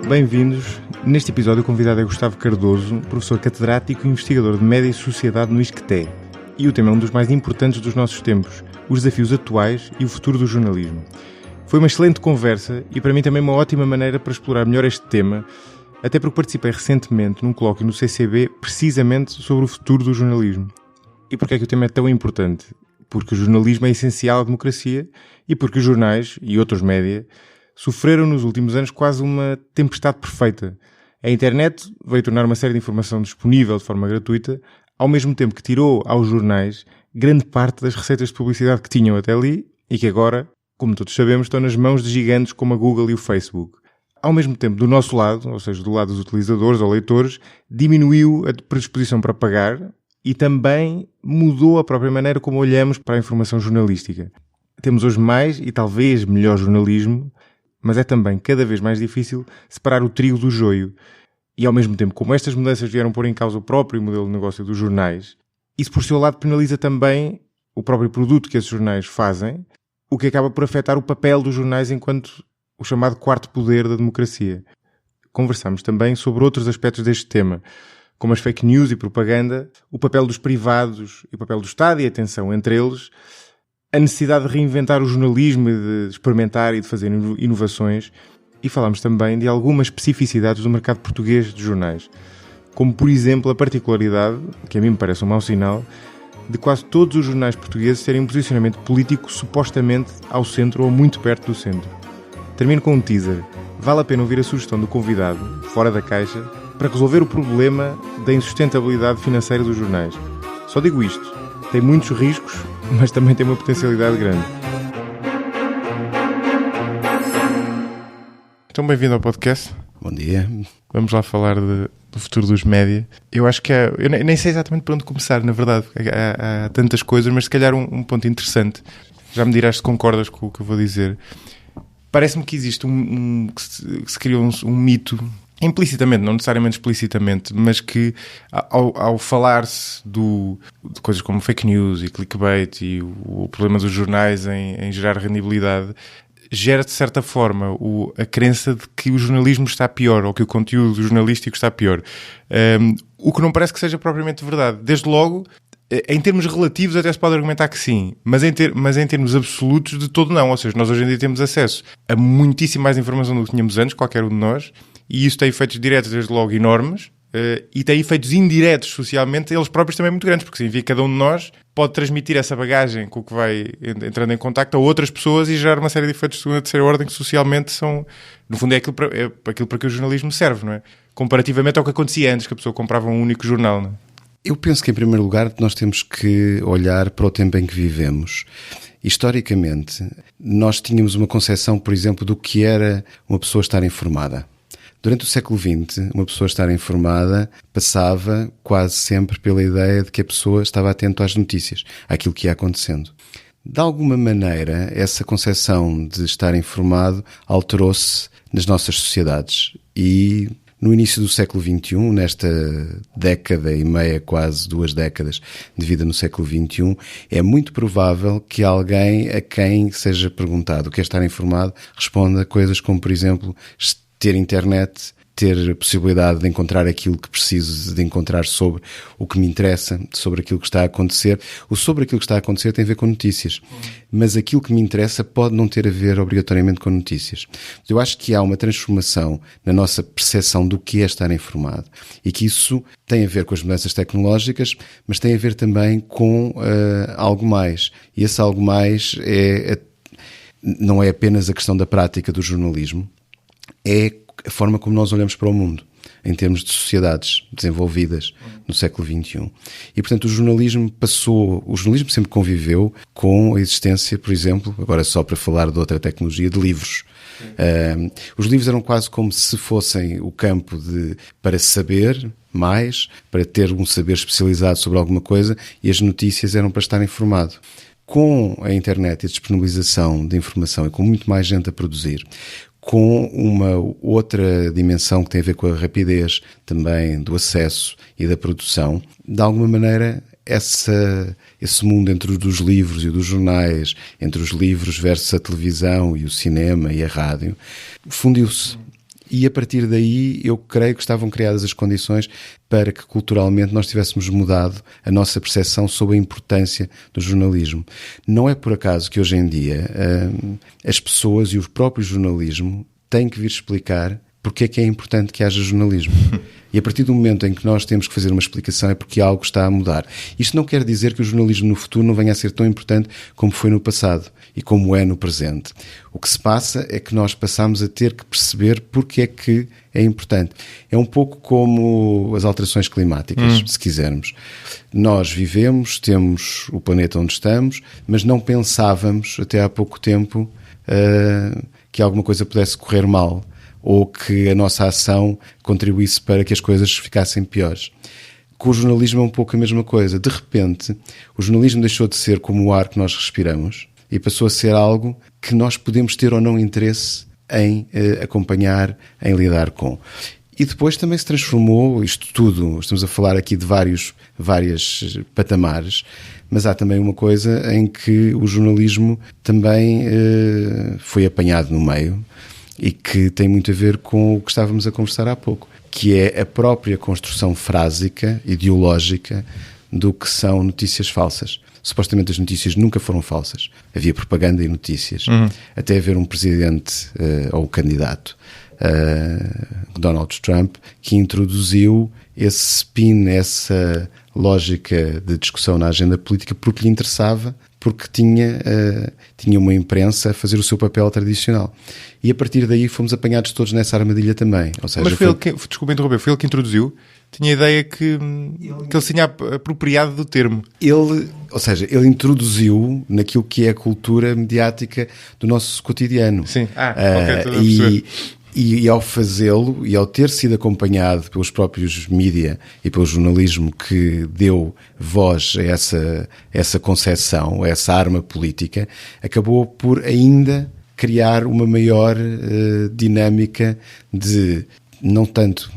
Bem-vindos. Neste episódio o convidado é Gustavo Cardoso, professor catedrático e investigador de Média e Sociedade no ISCTE. E o tema é um dos mais importantes dos nossos tempos, os desafios atuais e o futuro do jornalismo. Foi uma excelente conversa e para mim também uma ótima maneira para explorar melhor este tema, até porque participei recentemente num colóquio no CCB precisamente sobre o futuro do jornalismo. E porquê é que o tema é tão importante? Porque o jornalismo é essencial à democracia e porque os jornais e outros média sofreram nos últimos anos quase uma tempestade perfeita. A internet veio tornar uma série de informação disponível de forma gratuita, ao mesmo tempo que tirou aos jornais grande parte das receitas de publicidade que tinham até ali e que agora, como todos sabemos, estão nas mãos de gigantes como a Google e o Facebook. Ao mesmo tempo, do nosso lado, ou seja, do lado dos utilizadores ou leitores, diminuiu a predisposição para pagar e também mudou a própria maneira como olhamos para a informação jornalística. Temos hoje mais e talvez melhor jornalismo, mas é também cada vez mais difícil separar o trigo do joio. E ao mesmo tempo, como estas mudanças vieram pôr em causa o próprio modelo de negócio dos jornais, isso por seu lado penaliza também o próprio produto que esses jornais fazem, o que acaba por afetar o papel dos jornais enquanto o chamado quarto poder da democracia. Conversamos também sobre outros aspectos deste tema, como as fake news e propaganda, o papel dos privados e o papel do Estado e a tensão entre eles, a necessidade de reinventar o jornalismo e de experimentar e de fazer inovações, e falámos também de algumas especificidades do mercado português de jornais, como por exemplo a particularidade, que a mim me parece um mau sinal, de quase todos os jornais portugueses terem um posicionamento político supostamente ao centro ou muito perto do centro. Termino com um teaser. Vale a pena ouvir a sugestão do convidado, fora da caixa, para resolver o problema da insustentabilidade financeira dos jornais. Só digo isto. Tem muitos riscos, mas também tem uma potencialidade grande. Então, bem-vindo ao podcast. Bom dia. Vamos lá falar do futuro dos média. Eu acho que eu nem sei exatamente por onde começar, na verdade. Há tantas coisas, mas se calhar um ponto interessante. Já me dirás se concordas com o que eu vou dizer. Parece-me que existe que se criou um mito, implicitamente, não necessariamente explicitamente, mas que ao falar-se de coisas como fake news e clickbait e o problema dos jornais em gerar rendibilidade, gera de certa forma a crença de que o jornalismo está pior ou que o conteúdo jornalístico está pior. O que não parece que seja propriamente verdade. Desde logo, em termos relativos até se pode argumentar que sim, mas em termos absolutos de todo não. Ou seja, nós hoje em dia temos acesso a muitíssimo mais informação do que tínhamos antes, qualquer um de nós, e isso tem efeitos diretos desde logo enormes, e tem efeitos indiretos socialmente, eles próprios também muito grandes, porque significa que cada um de nós pode transmitir essa bagagem com o que vai entrando em contacto a outras pessoas e gerar uma série de efeitos de segunda e terceira ordem que socialmente são, no fundo é aquilo para que o jornalismo serve, não é? Comparativamente ao que acontecia antes, que a pessoa comprava um único jornal, não é? Eu penso que, em primeiro lugar, nós temos que olhar para o tempo em que vivemos. Historicamente, nós tínhamos uma concepção, por exemplo, do que era uma pessoa estar informada. Durante o século XX, uma pessoa estar informada passava quase sempre pela ideia de que a pessoa estava atenta às notícias, àquilo que ia acontecendo. De alguma maneira, essa concepção de estar informado alterou-se nas nossas sociedades e no início do século XXI, nesta década e meia, quase 2 décadas de vida no século XXI, é muito provável que alguém a quem seja perguntado o que é estar informado responda coisas como, por exemplo, ter internet, ter a possibilidade de encontrar aquilo que preciso de encontrar sobre o que me interessa, sobre aquilo que está a acontecer. O sobre aquilo que está a acontecer tem a ver com notícias, mas aquilo que me interessa pode não ter a ver obrigatoriamente com notícias. Eu acho que há uma transformação na nossa percepção do que é estar informado e que isso tem a ver com as mudanças tecnológicas, mas tem a ver também com algo mais. E esse algo mais não é apenas a questão da prática do jornalismo, é a forma como nós olhamos para o mundo, em termos de sociedades desenvolvidas no século XXI. E, portanto, o jornalismo sempre conviveu com a existência, por exemplo, agora só para falar de outra tecnologia, de livros. Os livros eram quase como se fossem o campo para saber mais, para ter um saber especializado sobre alguma coisa, e as notícias eram para estar informado. Com a internet e a disponibilização de informação e com muito mais gente a produzir, com uma outra dimensão que tem a ver com a rapidez também do acesso e da produção, de alguma maneira esse mundo entre o dos livros e o dos jornais, entre os livros versus a televisão e o cinema e a rádio, fundiu-se. E a partir daí eu creio que estavam criadas as condições para que culturalmente nós tivéssemos mudado a nossa percepção sobre a importância do jornalismo. Não é por acaso que hoje em dia as pessoas e o próprio jornalismo têm que vir explicar porque é que é importante que haja jornalismo. E a partir do momento em que nós temos que fazer uma explicação é porque algo está a mudar. Isto não quer dizer que o jornalismo no futuro não venha a ser tão importante como foi no passado e como é no presente. O que se passa é que nós passamos a ter que perceber porque é que é importante. É um pouco como as alterações climáticas, se quisermos. Nós vivemos, temos o planeta onde estamos, mas não pensávamos até há pouco tempo que alguma coisa pudesse correr mal, ou que a nossa ação contribuísse para que as coisas ficassem piores. Com o jornalismo é um pouco a mesma coisa. De repente, o jornalismo deixou de ser como o ar que nós respiramos e passou a ser algo que nós podemos ter ou não interesse em acompanhar, em lidar com. E depois também se transformou, isto tudo, estamos a falar aqui de vários patamares, mas há também uma coisa em que o jornalismo também foi apanhado no meio, e que tem muito a ver com o que estávamos a conversar há pouco, que é a própria construção frásica, ideológica, do que são notícias falsas. Supostamente as notícias nunca foram falsas. Havia propaganda e notícias. Até haver um presidente ou candidato, Donald Trump, que introduziu esse spin, essa lógica de discussão na agenda política porque lhe interessava, porque tinha uma imprensa a fazer o seu papel tradicional. E a partir daí fomos apanhados todos nessa armadilha também. Ou seja, mas foi ele que, desculpa interromper, foi ele que introduziu? Tinha a ideia que ele se tinha apropriado do termo. Ele introduziu naquilo que é a cultura mediática do nosso cotidiano. Sim, ok, estou a perceber. E ao fazê-lo, e ao ter sido acompanhado pelos próprios mídia e pelo jornalismo que deu voz a essa concepção, a essa arma política, acabou por ainda criar uma maior dinâmica de, não tanto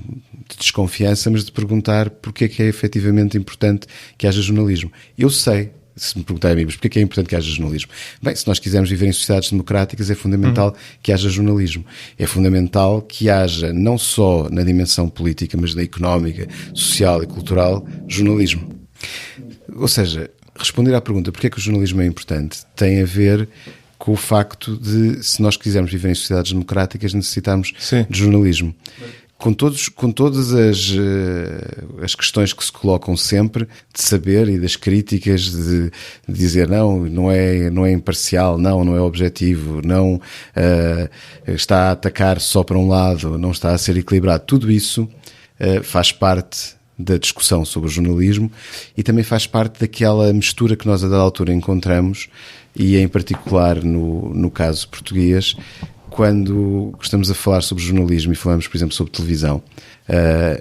de desconfiança, mas de perguntar porque é que é efetivamente importante que haja jornalismo. Eu sei, se me perguntarem a mim, mas porque é importante que haja jornalismo? Bem, se nós quisermos viver em sociedades democráticas, é fundamental que haja jornalismo. É fundamental que haja, não só na dimensão política, mas na económica, social e cultural, jornalismo. Ou seja, responder à pergunta porque é que o jornalismo é importante tem a ver com o facto de, se nós quisermos viver em sociedades democráticas, necessitamos de jornalismo. Com todas as questões que se colocam sempre, de saber e das críticas, de dizer não é imparcial, não é objetivo, não está a atacar só para um lado, não está a ser equilibrado. Tudo isso faz parte da discussão sobre o jornalismo e também faz parte daquela mistura que nós a dada altura encontramos, e em particular no caso português, quando estamos a falar sobre jornalismo e falamos, por exemplo, sobre televisão,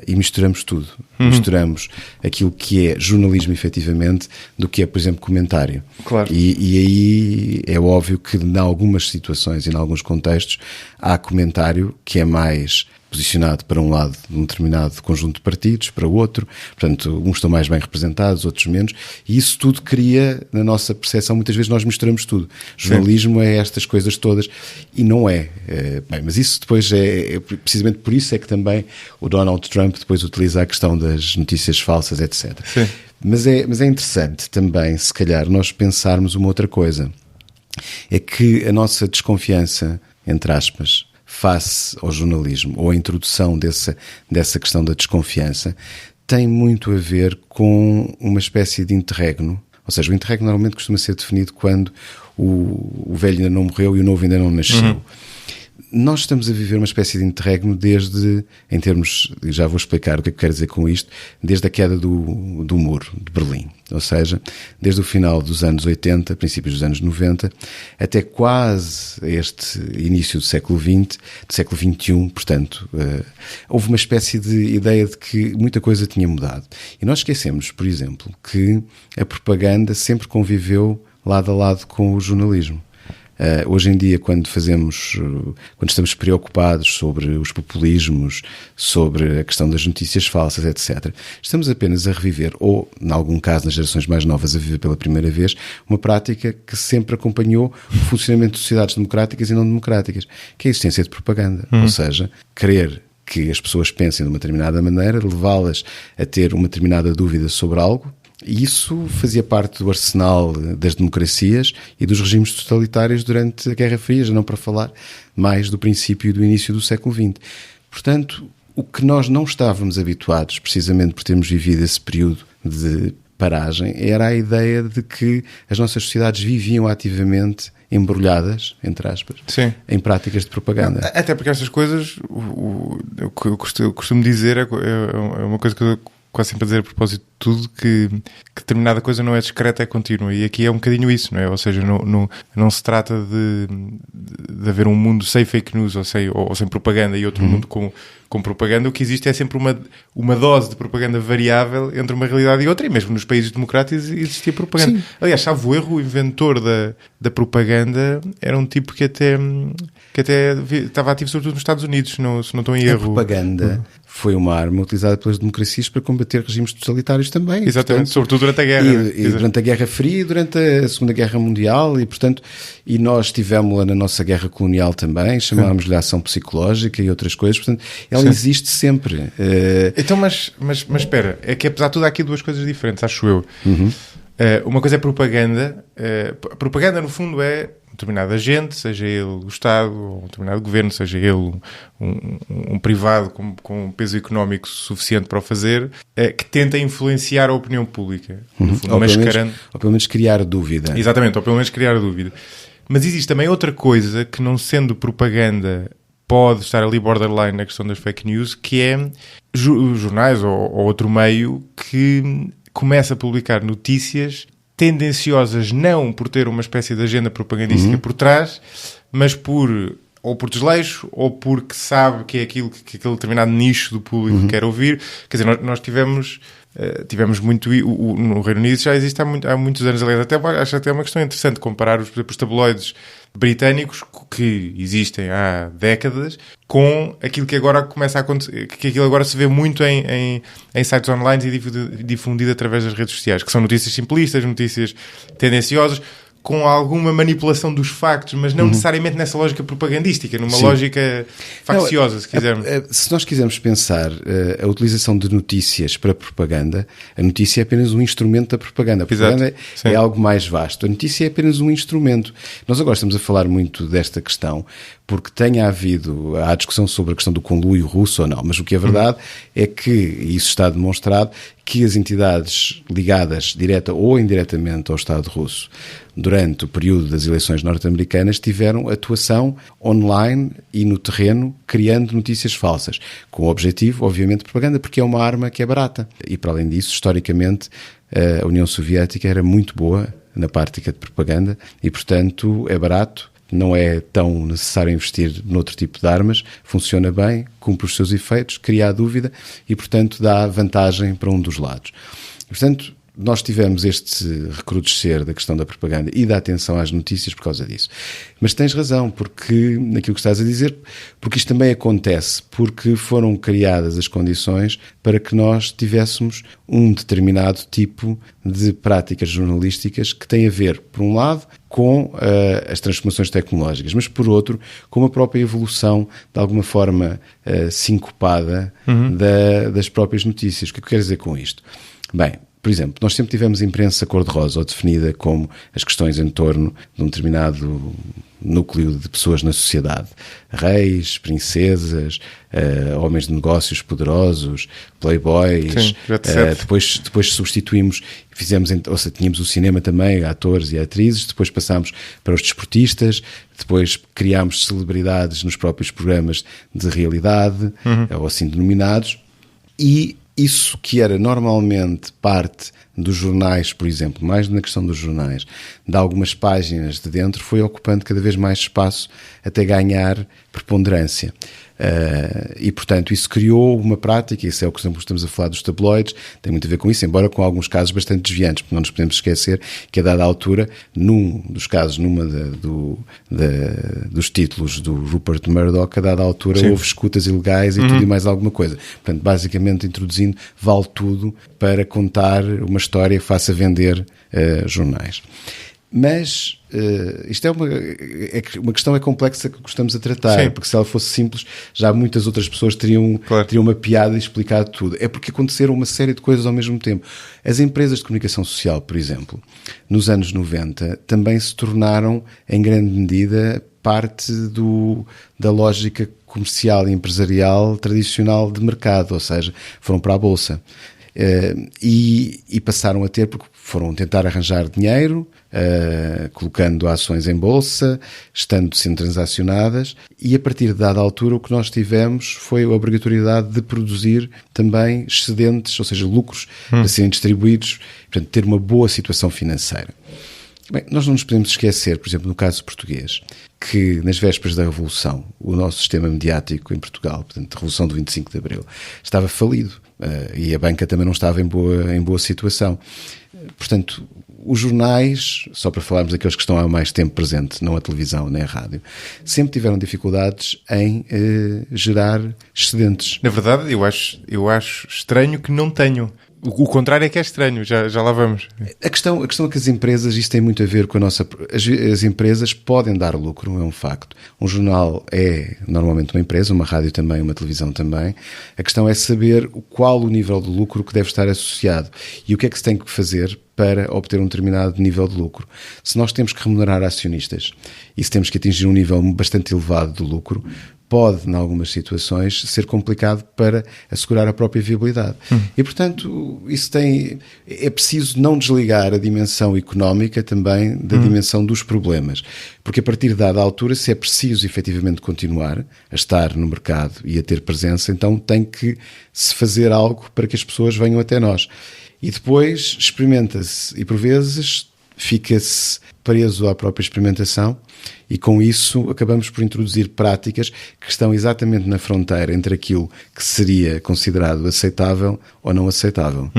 e misturamos tudo. Misturamos aquilo que é jornalismo, efetivamente, do que é, por exemplo, comentário. Claro. E aí é óbvio que, em algumas situações e em alguns contextos, há comentário que é mais posicionado para um lado de um determinado conjunto de partidos, para o outro, portanto, uns estão mais bem representados, outros menos, e isso tudo cria, na nossa percepção, muitas vezes nós misturamos tudo. Jornalismo é estas coisas todas, e não é. Bem, mas isso depois precisamente por isso é que também o Donald Trump depois utiliza a questão das notícias falsas, etc. Sim. Mas é interessante também, se calhar, nós pensarmos uma outra coisa. É que a nossa desconfiança, entre aspas, face ao jornalismo, ou a introdução dessa questão da desconfiança, tem muito a ver com uma espécie de interregno. Ou seja, o interregno normalmente costuma ser definido quando o velho ainda não morreu e o novo ainda não nasceu. Nós estamos a viver uma espécie de interregno desde, em termos, já vou explicar o que é que quero dizer com isto, desde a queda do muro de Berlim. Ou seja, desde o final dos anos 80, princípios dos anos 90, até quase este início do século XX, do século XXI, portanto, houve uma espécie de ideia de que muita coisa tinha mudado. E nós esquecemos, por exemplo, que a propaganda sempre conviveu lado a lado com o jornalismo. Hoje em dia, quando estamos preocupados sobre os populismos, sobre a questão das notícias falsas, etc., estamos apenas a reviver, ou, em algum caso, nas gerações mais novas, a viver pela primeira vez, uma prática que sempre acompanhou o funcionamento de sociedades democráticas e não democráticas, que é a existência de propaganda. Ou seja, querer que as pessoas pensem de uma determinada maneira, levá-las a ter uma determinada dúvida sobre algo, e isso fazia parte do arsenal das democracias e dos regimes totalitários durante a Guerra Fria, já não para falar mais do princípio e do início do século XX. Portanto, o que nós não estávamos habituados, precisamente por termos vivido esse período de paragem, era a ideia de que as nossas sociedades viviam ativamente embrulhadas, entre aspas, sim, em práticas de propaganda. Até porque estas coisas, o que eu costumo dizer é uma coisa que eu quase sempre a dizer a propósito de tudo, que determinada coisa não é discreta, é contínua. E aqui é um bocadinho isso, não é? Ou seja, não se trata de haver um mundo sem fake news ou sem propaganda e outro mundo com propaganda. O que existe é sempre uma dose de propaganda variável entre uma realidade e outra, e mesmo nos países democráticos existia propaganda. Sim. Aliás, salvo erro, o inventor da propaganda era um tipo que até estava ativo sobretudo nos Estados Unidos, se não estou em erro. A propaganda foi uma arma utilizada pelas democracias para combater regimes totalitários também. Exatamente, portanto, sobretudo durante a Guerra. E durante a Guerra Fria e durante a Segunda Guerra Mundial, e nós tivemos-la na nossa guerra colonial também, chamámos-lhe ação psicológica e outras coisas, portanto, ela existe sempre. Então, mas espera, é que apesar de tudo há aqui duas coisas diferentes, acho eu. Uma coisa é propaganda. Propaganda, no fundo, é determinado agente, seja ele o Estado ou um determinado governo, seja ele um privado com peso económico suficiente para o fazer, que tenta influenciar a opinião pública, no fundo, ou pelo menos criar dúvida. Exatamente, ou pelo menos criar dúvida. Mas existe também outra coisa que, não sendo propaganda, pode estar ali borderline na questão das fake news, que é jornais ou outro meio que começa a publicar notícias tendenciosas, não por ter uma espécie de agenda propagandística por trás, mas ou por desleixo, ou porque sabe que é aquilo que aquele determinado nicho do público quer ouvir. Quer dizer, nós tivemos muito... No Reino Unido já existe há muitos anos. Aliás, acho até uma questão interessante comparar, por exemplo, os tabloides britânicos que existem há décadas com aquilo que agora começa a acontecer, que aquilo agora se vê muito em sites online e difundido através das redes sociais, que são notícias simplistas, notícias tendenciosas, com alguma manipulação dos factos, mas não necessariamente nessa lógica propagandística, numa lógica facciosa, se quisermos. Se nós quisermos pensar a utilização de notícias para propaganda, a notícia é apenas um instrumento da propaganda. A propaganda é algo mais vasto. A notícia é apenas um instrumento. Nós agora estamos a falar muito desta questão porque há discussão sobre a questão do conluio russo ou não, mas o que é verdade é que, e isso está demonstrado, que as entidades ligadas direta ou indiretamente ao Estado russo durante o período das eleições norte-americanas tiveram atuação online e no terreno criando notícias falsas, com o objetivo, obviamente, de propaganda, porque é uma arma que é barata. E para além disso, historicamente, a União Soviética era muito boa na prática de propaganda e, portanto, é barato. Não é tão necessário investir noutro tipo de armas, funciona bem, cumpre os seus efeitos, cria a dúvida e, portanto, dá vantagem para um dos lados. Portanto, nós tivemos este recrudescer da questão da propaganda e da atenção às notícias por causa disso. Mas tens razão, porque, naquilo que estás a dizer, porque isto também acontece, porque foram criadas as condições para que nós tivéssemos um determinado tipo de práticas jornalísticas que têm a ver, por um lado, com as transformações tecnológicas, mas por outro, com a própria evolução, de alguma forma sincopada, das próprias notícias. O que é que eu quero dizer com isto? Bem, por exemplo, nós sempre tivemos imprensa cor-de-rosa, ou definida como as questões em torno de um determinado núcleo de pessoas na sociedade. Reis, princesas, homens de negócios poderosos, playboys. Sim, depois substituímos, tínhamos o cinema também, atores e atrizes, depois passámos para os desportistas, depois criámos celebridades nos próprios programas de realidade, ou assim denominados, e isso que era normalmente parte dos jornais, por exemplo, mais na questão dos jornais, de algumas páginas de dentro, foi ocupando cada vez mais espaço até ganhar preponderância. E, portanto, isso criou uma prática, isso é o que estamos a falar dos tabloides, tem muito a ver com isso, embora com alguns casos bastante desviantes, porque não nos podemos esquecer que a dada altura, num dos casos, dos títulos do Rupert Murdoch, a dada altura houve escutas ilegais e tudo e mais alguma coisa. Portanto, basicamente introduzindo vale tudo para contar uma história que faça vender jornais. Mas isto é uma questão complexa que gostamos a tratar. Sim. Porque se ela fosse simples, já muitas outras pessoas teriam mapeado e explicado tudo. É porque aconteceram uma série de coisas ao mesmo tempo. As empresas de comunicação social, por exemplo, nos anos 90, também se tornaram, em grande medida, parte da lógica comercial e empresarial tradicional de mercado, ou seja, foram para a Bolsa. E passaram a ter, porque foram tentar arranjar dinheiro, colocando ações em bolsa, estando sendo transacionadas, e a partir de dada altura o que nós tivemos foi a obrigatoriedade de produzir também excedentes, ou seja, lucros a serem distribuídos, portanto ter uma boa situação financeira. Bem, nós não nos podemos esquecer, por exemplo, no caso português, que nas vésperas da Revolução, o nosso sistema mediático em Portugal, portanto, a Revolução do 25 de Abril, estava falido e a banca também não estava em boa situação. Portanto, os jornais, só para falarmos daqueles que estão há mais tempo presente, não a televisão nem a rádio, sempre tiveram dificuldades em gerar excedentes. Na verdade, eu acho estranho que não tenham. O contrário é que é estranho, já lá vamos. A questão é que as empresas, isto tem muito a ver com a nossa... As empresas podem dar lucro, é um facto. Um jornal é normalmente uma empresa, uma rádio também, uma televisão também. A questão é saber qual o nível de lucro que deve estar associado e o que é que se tem que fazer para obter um determinado nível de lucro. Se nós temos que remunerar acionistas e se temos que atingir um nível bastante elevado de lucro, pode, em algumas situações, ser complicado para assegurar a própria viabilidade. E, portanto, é preciso não desligar a dimensão económica também da dimensão dos problemas. Porque a partir de dada altura, se é preciso efetivamente continuar a estar no mercado e a ter presença, então tem que se fazer algo para que as pessoas venham até nós. E depois experimenta-se e, por vezes, fica-se preso à própria experimentação e, com isso, acabamos por introduzir práticas que estão exatamente na fronteira entre aquilo que seria considerado aceitável ou não aceitável.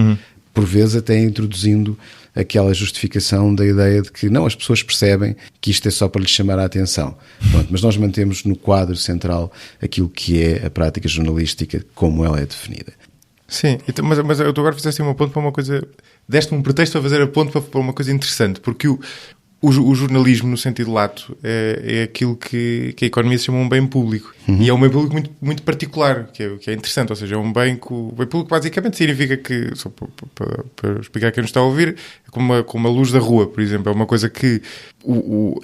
Por vezes até introduzindo aquela justificação da ideia de que não, as pessoas percebem que isto é só para lhes chamar a atenção. Pronto, mas nós mantemos no quadro central aquilo que é a prática jornalística como ela é definida. Sim, mas eu agora fizeste um ponto para uma coisa... Deste-me um pretexto a fazer a ponto para uma coisa interessante, porque o jornalismo, no sentido lato, é aquilo que a economia se chama um bem público. E é um bem público muito, muito particular, que é interessante. Ou seja, é um bem que... O bem público basicamente significa que, só para explicar quem nos está a ouvir, é como a luz da rua, por exemplo. É uma coisa que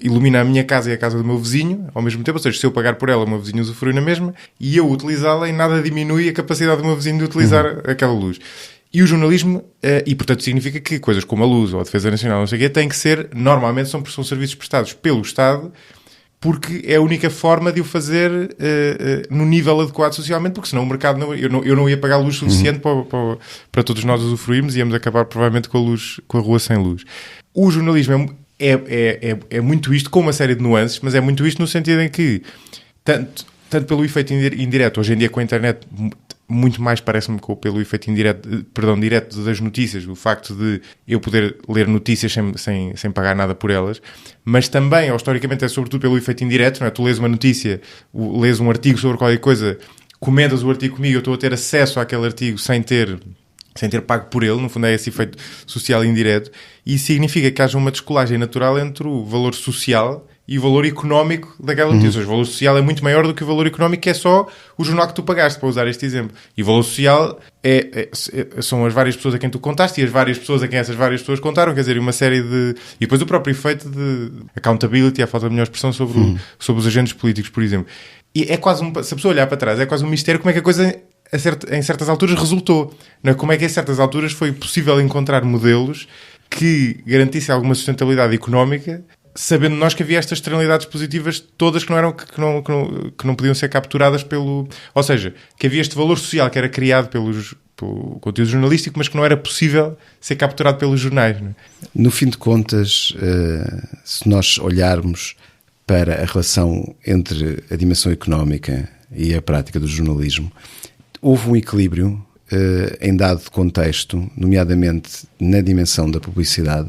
ilumina a minha casa e a casa do meu vizinho, ao mesmo tempo. Ou seja, se eu pagar por ela, o meu vizinho usufrui na mesma, e eu utilizá-la, em nada diminui a capacidade do meu vizinho de utilizar aquela luz. E o jornalismo, e portanto significa que coisas como a luz ou a defesa nacional, não sei o quê, têm que ser, normalmente são serviços prestados pelo Estado, porque é a única forma de o fazer no nível adequado socialmente, porque senão o mercado, eu não ia pagar luz suficiente para todos nós usufruirmos e íamos acabar provavelmente com a rua sem luz. O jornalismo é muito isto, com uma série de nuances, mas é muito isto no sentido em que, tanto pelo efeito indireto, hoje em dia com a internet... Muito mais parece-me pelo efeito direto das notícias, o facto de eu poder ler notícias sem pagar nada por elas, mas também, historicamente, é sobretudo pelo efeito indireto, não é? Tu lês uma notícia, lês um artigo sobre qualquer coisa, comentas o artigo comigo, eu estou a ter acesso àquele artigo sem ter pago por ele, no fundo é esse efeito social indireto, e isso significa que haja uma descolagem natural entre o valor social e o valor económico daquela notícia. Ou seja, o valor social é muito maior do que o valor económico, que é só o jornal que tu pagaste, para usar este exemplo. E o valor social são as várias pessoas a quem tu contaste e as várias pessoas a quem essas várias pessoas contaram, quer dizer, uma série de... E depois o próprio efeito de accountability, a falta de melhor expressão, sobre os agentes políticos, por exemplo. E é quase se a pessoa olhar para trás, é quase um mistério como é que a coisa em certas alturas resultou. Não é? Como é que em certas alturas foi possível encontrar modelos que garantissem alguma sustentabilidade económica, sabendo nós que havia estas externalidades positivas todas que não podiam ser capturadas pelo... Ou seja, que havia este valor social que era criado pelo conteúdo jornalístico, mas que não era possível ser capturado pelos jornais. Não é? No fim de contas, se nós olharmos para a relação entre a dimensão económica e a prática do jornalismo, houve um equilíbrio em dado contexto, nomeadamente na dimensão da publicidade,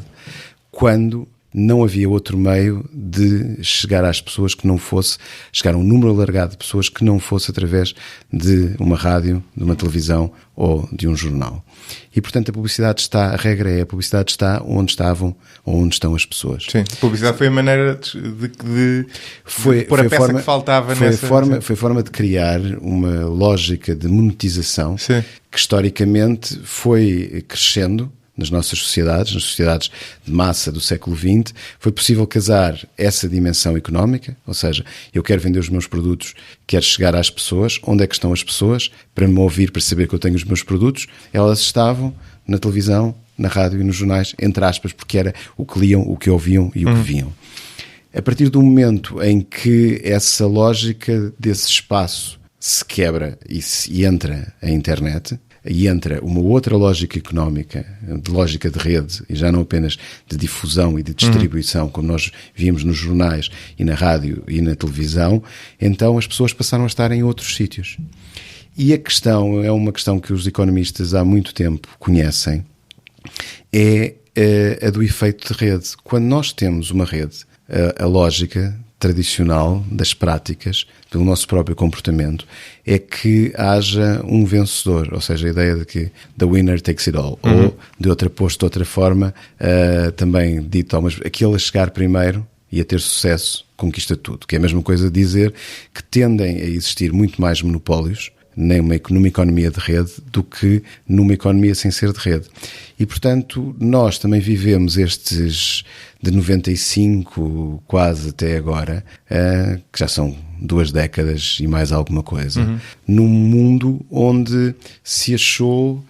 quando não havia outro meio de chegar às pessoas que não fosse, chegar a um número alargado de pessoas que não fosse através de uma rádio, de uma televisão ou de um jornal. E, portanto, a regra é, a publicidade está onde estavam ou onde estão as pessoas. Sim, a publicidade foi a maneira de pôr a peça que faltava nessa... Foi a forma de criar uma lógica de monetização que, historicamente, foi crescendo nas nossas sociedades, nas sociedades de massa do século XX. Foi possível casar essa dimensão económica, ou seja, eu quero vender os meus produtos, quero chegar às pessoas. Onde é que estão as pessoas? Para me ouvir, para saber que eu tenho os meus produtos, elas estavam na televisão, na rádio e nos jornais, entre aspas, porque era o que liam, o que ouviam e o que viam. A partir do momento em que essa lógica desse espaço se quebra e entra a internet, e entra uma outra lógica económica, de lógica de rede, e já não apenas de difusão e de distribuição, como nós víamos nos jornais e na rádio e na televisão, então as pessoas passaram a estar em outros sítios. E a questão, é uma questão que os economistas há muito tempo conhecem, é a do efeito de rede. Quando nós temos uma rede, a lógica tradicional das práticas, pelo nosso próprio comportamento, é que haja um vencedor, ou seja, a ideia de que the winner takes it all, ou de outra forma, também dito, mas aquele a chegar primeiro e a ter sucesso conquista tudo, que é a mesma coisa de dizer que tendem a existir muito mais monopólios numa economia de rede do que numa economia sem ser de rede. E, portanto, nós também vivemos estes de 95 quase até agora, que já são 2 décadas e mais alguma coisa, num mundo onde se achou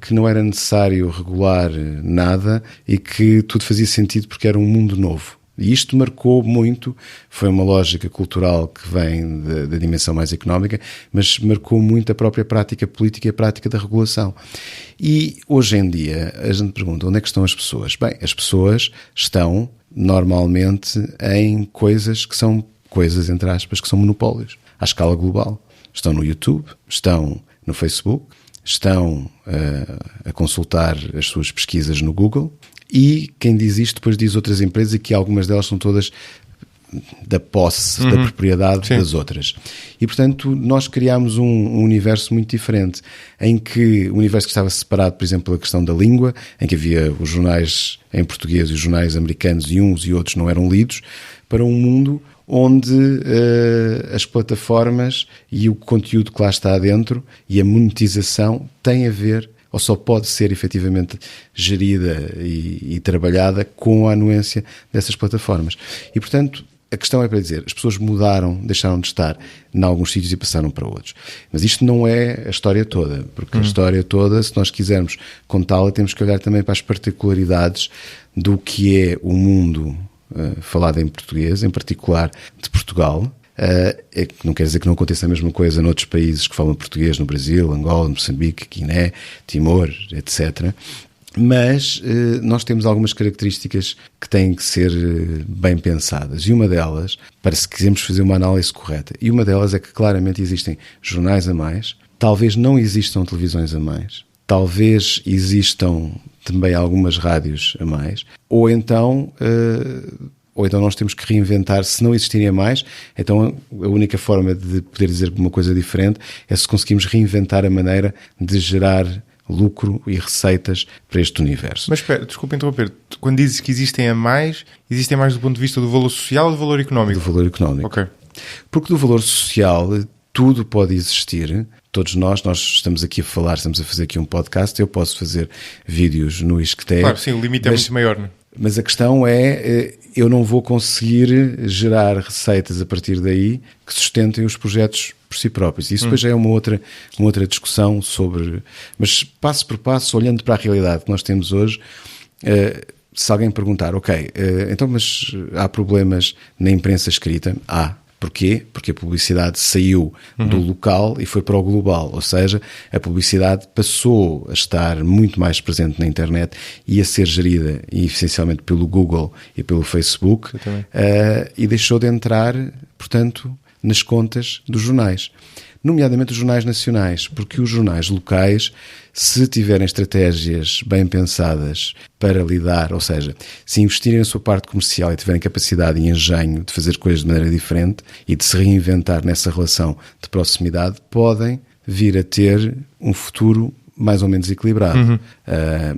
que não era necessário regular nada e que tudo fazia sentido porque era um mundo novo. E isto marcou muito, foi uma lógica cultural que vem da dimensão mais económica, mas marcou muito a própria prática política e a prática da regulação. E hoje em dia a gente pergunta, onde é que estão as pessoas? Bem, as pessoas estão normalmente em coisas que são coisas, entre aspas, que são monopólios, à escala global. Estão no YouTube, estão no Facebook, estão a consultar as suas pesquisas no Google. E quem diz isto depois diz outras empresas e que algumas delas são todas da posse, da propriedade das outras. E, portanto, nós criámos um universo muito diferente, em que o universo que estava separado, por exemplo, pela questão da língua, em que havia os jornais em português e os jornais americanos e uns e outros não eram lidos, para um mundo onde as plataformas e o conteúdo que lá está dentro e a monetização têm a ver, ou só pode ser efetivamente gerida e trabalhada com a anuência dessas plataformas. E, portanto, a questão é para dizer, as pessoas mudaram, deixaram de estar em alguns sítios e passaram para outros. Mas isto não é a história toda, porque a história toda, se nós quisermos contá-la, temos que olhar também para as particularidades do que é o mundo falado em português, em particular de Portugal. Não quer dizer que não aconteça a mesma coisa noutros países que falam português, no Brasil, Angola, Moçambique, Guiné, Timor, etc. Mas nós temos algumas características que têm que ser bem pensadas. E uma delas, para se quisermos fazer uma análise correta, e uma delas é que claramente existem jornais a mais, talvez não existam televisões a mais, talvez existam também algumas rádios a mais, ou então nós temos que reinventar. Se não existirem a mais, então a única forma de poder dizer uma coisa diferente é se conseguimos reinventar a maneira de gerar lucro e receitas para este universo. Mas espera, desculpa interromper, quando dizes que existem mais do ponto de vista do valor social ou do valor económico? Do valor económico. Ok. Porque do valor social tudo pode existir. Todos nós estamos aqui a falar, estamos a fazer aqui um podcast, eu posso fazer vídeos no Isqueté. Claro, sim, o limite é muito maior, não é? Mas a questão é, eu não vou conseguir gerar receitas a partir daí que sustentem os projetos por si próprios. Isso depois já é uma outra discussão sobre... Mas passo por passo, olhando para a realidade que nós temos hoje, se alguém perguntar, ok, então mas há problemas na imprensa escrita? Porquê? Porque a publicidade saiu do local e foi para o global, ou seja, a publicidade passou a estar muito mais presente na internet e a ser gerida essencialmente pelo Google e pelo Facebook, e deixou de entrar, portanto, nas contas dos jornais, nomeadamente os jornais nacionais, porque os jornais locais, se tiverem estratégias bem pensadas para lidar, ou seja, se investirem na sua parte comercial e tiverem capacidade e engenho de fazer coisas de maneira diferente e de se reinventar nessa relação de proximidade, podem vir a ter um futuro mais ou menos equilibrado.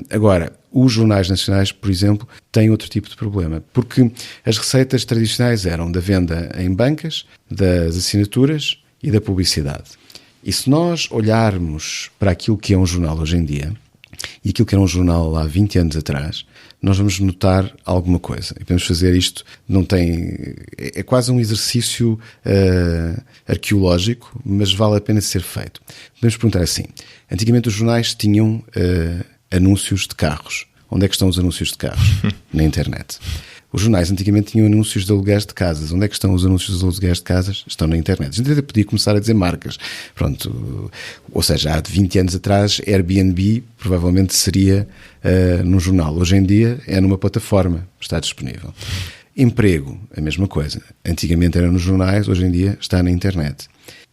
Agora, os jornais nacionais, por exemplo, têm outro tipo de problema, porque as receitas tradicionais eram da venda em bancas, das assinaturas e da publicidade. E se nós olharmos para aquilo que é um jornal hoje em dia e aquilo que era um jornal há 20 anos atrás, nós vamos notar alguma coisa. E podemos fazer isto, é quase um exercício arqueológico, mas vale a pena ser feito. Podemos perguntar assim, antigamente os jornais tinham anúncios de carros. Onde é que estão os anúncios de carros? Na internet. Os jornais antigamente tinham anúncios de aluguéis de casas. Onde é que estão os anúncios de aluguéis de casas? Estão na internet. A gente até podia começar a dizer marcas. Pronto. Ou seja, há 20 anos atrás, Airbnb provavelmente seria num jornal. Hoje em dia é numa plataforma. Está disponível. Emprego, a mesma coisa. Antigamente era nos jornais, hoje em dia está na internet.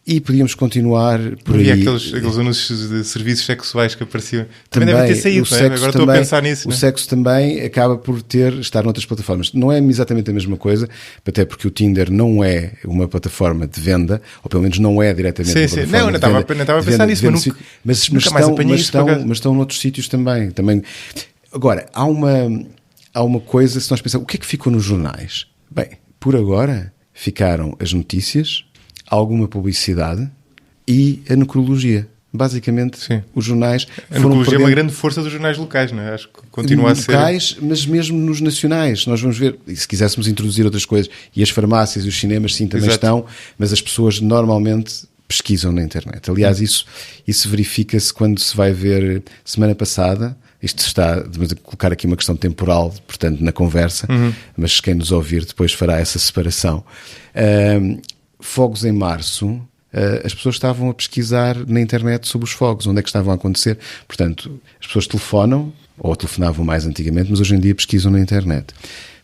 E podíamos continuar por aí. Havia aqueles anúncios de serviços sexuais que apareciam. Também devem ter saído, não é? Agora estou a pensar nisso. O sexo também acaba por estar noutras plataformas. Não é exatamente a mesma coisa, até porque o Tinder não é uma plataforma de venda, ou pelo menos não é diretamente uma plataforma de venda. Não estava a pensar nisso, mas mas estão noutros sítios também. Agora, há uma coisa, se nós pensarmos, o que é que ficou nos jornais? Bem, por agora ficaram as notícias, alguma publicidade e a necrologia. Basicamente, sim. Os jornais... A necrologia é uma grande força dos jornais locais, não é? Acho que continua a ser... Locais, mas mesmo nos nacionais. Nós vamos ver, e se quiséssemos introduzir outras coisas, e as farmácias e os cinemas sim também estão, mas as pessoas normalmente pesquisam na internet. Aliás, isso verifica-se quando se vai ver semana passada. Isto está, vamos colocar aqui uma questão temporal, portanto, na conversa, mas quem nos ouvir depois fará essa separação. Fogos em março, as pessoas estavam a pesquisar na internet sobre os fogos, onde é que estavam a acontecer. Portanto, as pessoas telefonam, ou telefonavam mais antigamente, mas hoje em dia pesquisam na internet.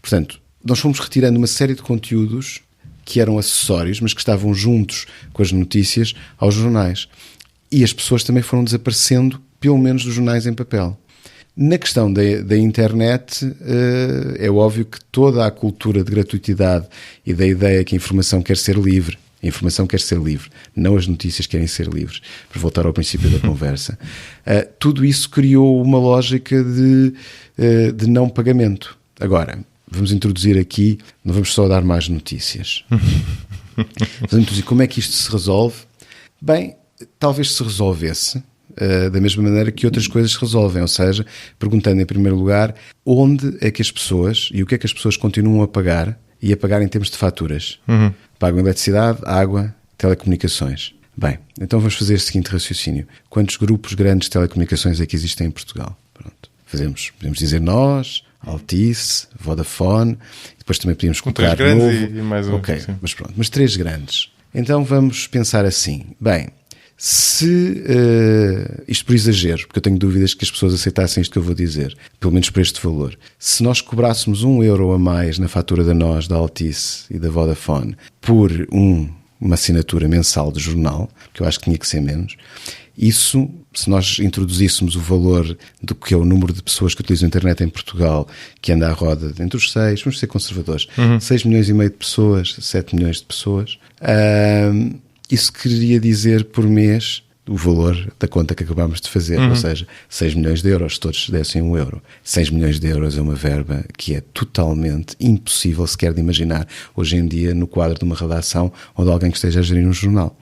Portanto, nós fomos retirando uma série de conteúdos que eram acessórios, mas que estavam juntos com as notícias aos jornais. E as pessoas também foram desaparecendo, pelo menos dos jornais em papel. Na questão da internet, é óbvio que toda a cultura de gratuitidade e da ideia que a informação quer ser livre, não as notícias querem ser livres, para voltar ao princípio da conversa, tudo isso criou uma lógica de não pagamento. Agora, vamos introduzir aqui, não vamos só dar mais notícias. Vamos introduzir como é que isto se resolve. Bem, talvez se resolvesse da mesma maneira que outras coisas se resolvem, ou seja, perguntando em primeiro lugar onde é que as pessoas e o que é que as pessoas continuam a pagar e a pagar em termos de faturas. Pagam eletricidade, água, telecomunicações. Bem, então vamos fazer o seguinte raciocínio. Quantos grupos grandes de telecomunicações é que existem em Portugal? Pronto. Podemos dizer nós, Altice, Vodafone, depois também podíamos colocar três grandes e mais um. Ok, mas 3 grandes. Então vamos pensar assim. Bem, se isto por exagero, porque eu tenho dúvidas que as pessoas aceitassem isto que eu vou dizer, pelo menos por este valor, se nós cobrássemos €1 a mais na fatura da nós, da Altice e da Vodafone por uma assinatura mensal de jornal, que eu acho que tinha que ser menos, isso, se nós introduzíssemos o valor do que é o número de pessoas que utilizam a internet em Portugal, que anda à roda entre os 6, vamos ser conservadores, 6,5 milhões de pessoas, 7 milhões de pessoas, isso queria dizer por mês o valor da conta que acabámos de fazer, ou seja, 6 milhões de euros, se todos dessem €1. 6 milhões de euros é uma verba que é totalmente impossível sequer de imaginar hoje em dia no quadro de uma redação ou de alguém que esteja a gerir um jornal.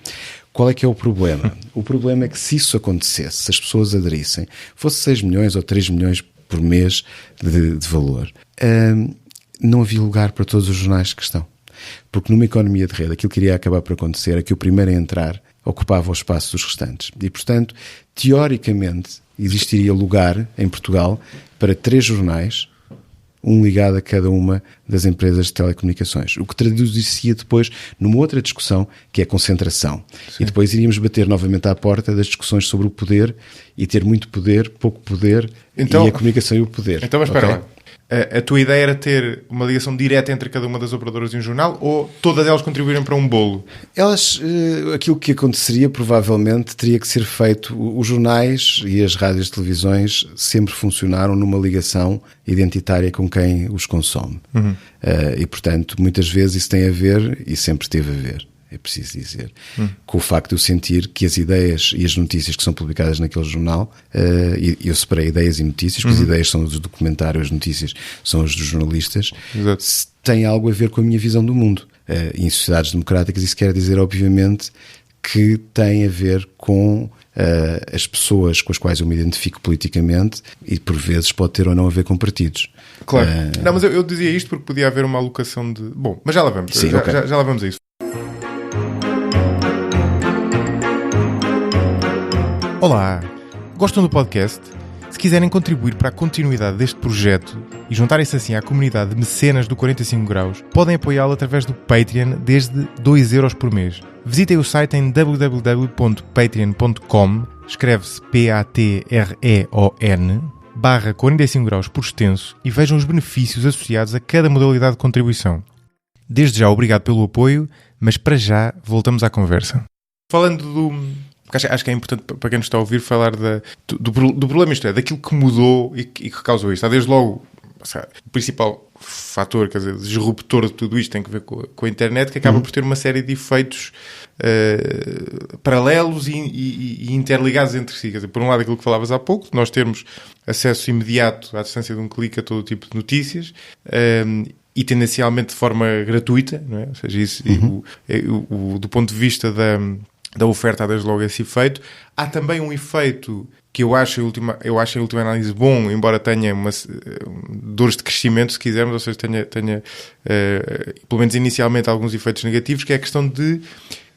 Qual é que é o problema? O problema é que se isso acontecesse, se as pessoas aderissem, fosse 6 milhões ou 3 milhões por mês de valor, não havia lugar para todos os jornais que estão. Porque numa economia de rede, aquilo que iria acabar por acontecer é que o primeiro a entrar ocupava o espaço dos restantes. E, portanto, teoricamente, existiria lugar em Portugal para 3 jornais um ligado a cada uma das empresas de telecomunicações. O que traduzia depois numa outra discussão, que é a concentração. Sim. E depois iríamos bater novamente à porta das discussões sobre o poder e ter muito poder, pouco poder, então, e a comunicação e o poder. Então, mas espera lá. A tua ideia era ter uma ligação direta entre cada uma das operadoras de um jornal ou todas elas contribuírem para um bolo? Aquilo que aconteceria provavelmente teria que ser feito. Os jornais e as rádios de televisões sempre funcionaram numa ligação identitária com quem os consome. E portanto, muitas vezes isso tem a ver, e sempre teve a ver, é preciso dizer, com o facto de eu sentir que as ideias e as notícias que são publicadas naquele jornal, e eu separei ideias e notícias, porque as ideias são do documentário, as notícias são as dos jornalistas, têm algo a ver com a minha visão do mundo. Em sociedades democráticas isso quer dizer, obviamente, que tem a ver com as pessoas com as quais eu me identifico politicamente, e por vezes pode ter ou não a ver com partidos. Claro. Não, mas eu dizia isto porque podia haver uma alocação de... Bom, mas já lá vamos. Sim, já lá vamos a isso. Olá! Gostam do podcast? Se quiserem contribuir para a continuidade deste projeto e juntarem-se assim à comunidade de mecenas do 45 graus, podem apoiá-lo através do Patreon desde 2€ por mês. Visitem o site em www.patreon.com, escreve-se patreon/45 graus por extenso, e vejam os benefícios associados a cada modalidade de contribuição. Desde já, obrigado pelo apoio, mas para já voltamos à conversa. Falando do... Acho que é importante para quem nos está a ouvir falar do problema, isto é, daquilo que mudou e que causou isto. Desde logo, o principal fator, quer dizer, disruptor de tudo isto tem a ver com a internet, que acaba por ter uma série de efeitos paralelos e interligados entre si. Quer dizer, por um lado, aquilo que falavas há pouco, nós termos acesso imediato à distância de um clique a todo o tipo de notícias, e tendencialmente de forma gratuita, não é? Ou seja, isso, do ponto de vista da oferta há desde logo esse efeito. Há também um efeito que eu acho em última análise bom, embora tenha dores de crescimento, se quisermos, ou seja, tenha pelo menos inicialmente alguns efeitos negativos, que é a questão de,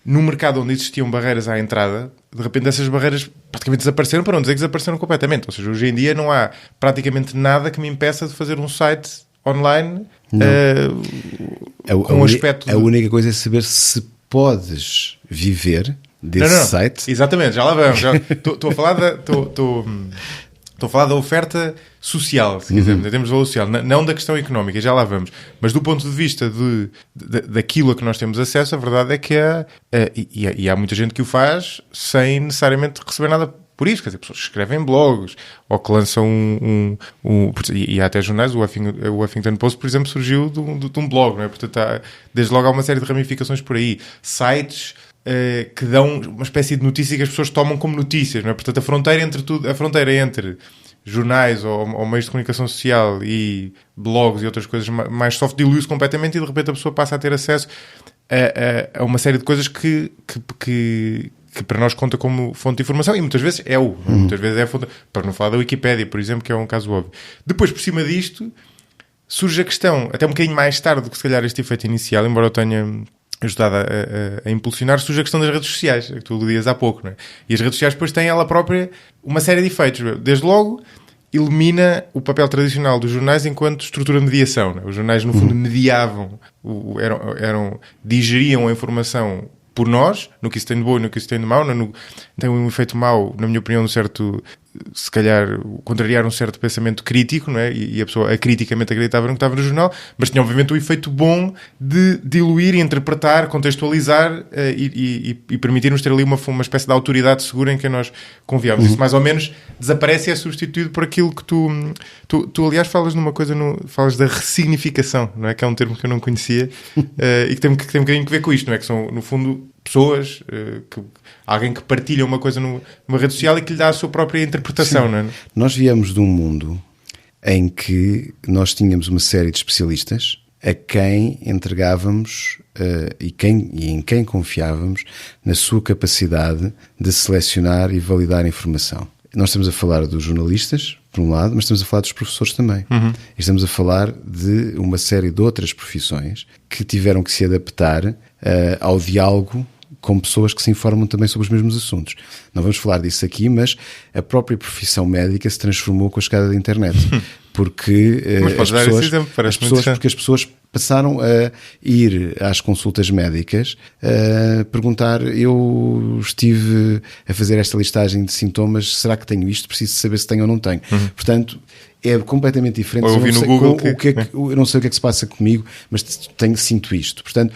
no mercado onde existiam barreiras à entrada, de repente essas barreiras praticamente desapareceram, para não dizer que desapareceram completamente. Ou seja, hoje em dia não há praticamente nada que me impeça de fazer um site online com um aspecto... A única coisa é saber se podes viver desse site. Exatamente, já lá vamos. Estou a falar da oferta social, se quisermos, em termos de valor social, não da questão económica, já lá vamos. Mas do ponto de vista daquilo a que nós temos acesso, a verdade é que há muita gente que o faz sem necessariamente receber nada por isso. Quer dizer, pessoas que escrevem blogs ou que lançam e há até jornais. O Huffington Post, por exemplo, surgiu de um blog, não é? Portanto, desde logo há uma série de ramificações por aí. Sites que dão uma espécie de notícia que as pessoas tomam como notícias, não é? Portanto, a fronteira entre jornais ou meios de comunicação social e blogs e outras coisas mais soft dilui-se completamente, e de repente a pessoa passa a ter acesso a uma série de coisas que para nós conta como fonte de informação, e muitas vezes muitas vezes é a fonte, para não falar da Wikipédia, por exemplo, que é um caso óbvio. Depois, por cima disto, surge a questão, até um bocadinho mais tarde do que se calhar este efeito inicial, embora eu tenha ajudado a impulsionar, surge a questão das redes sociais, que tu aludias há pouco, não é? E as redes sociais depois têm ela própria uma série de efeitos. Desde logo, elimina o papel tradicional dos jornais enquanto estrutura de mediação, não é? Os jornais, no fundo, mediavam, digeriam a informação por nós, no que isso tem de bom e no que isso tem de mau. Tem um efeito mau, na minha opinião, se calhar contrariar um certo pensamento crítico, não é? E a pessoa criticamente acreditava no que estava no jornal, mas tinha obviamente o efeito bom de diluir, interpretar, contextualizar e permitir-nos ter ali uma espécie de autoridade segura em quem nós confiamos. Isso mais ou menos desaparece e é substituído por aquilo que tu aliás falas numa coisa, falas da ressignificação, não é? Que é um termo que eu não conhecia e que tem um bocadinho a ver com isto, não é? Que são, no fundo, pessoas, alguém que partilha uma coisa numa rede social e que lhe dá a sua própria interpretação. Não é? Nós viemos de um mundo em que nós tínhamos uma série de especialistas a quem entregávamos e em quem confiávamos na sua capacidade de selecionar e validar a informação. Nós estamos a falar dos jornalistas, por um lado, mas estamos a falar dos professores também. E estamos a falar de uma série de outras profissões que tiveram que se adaptar ao diálogo com pessoas que se informam também sobre os mesmos assuntos. Não vamos falar disso aqui, mas a própria profissão médica se transformou com a chegada da internet. porque as pessoas passaram a ir às consultas médicas a perguntar: eu estive a fazer esta listagem de sintomas, será que tenho isto? Preciso saber se tenho ou não tenho. Portanto, é completamente diferente. Eu não sei o que é que se passa comigo, mas sinto isto. Portanto,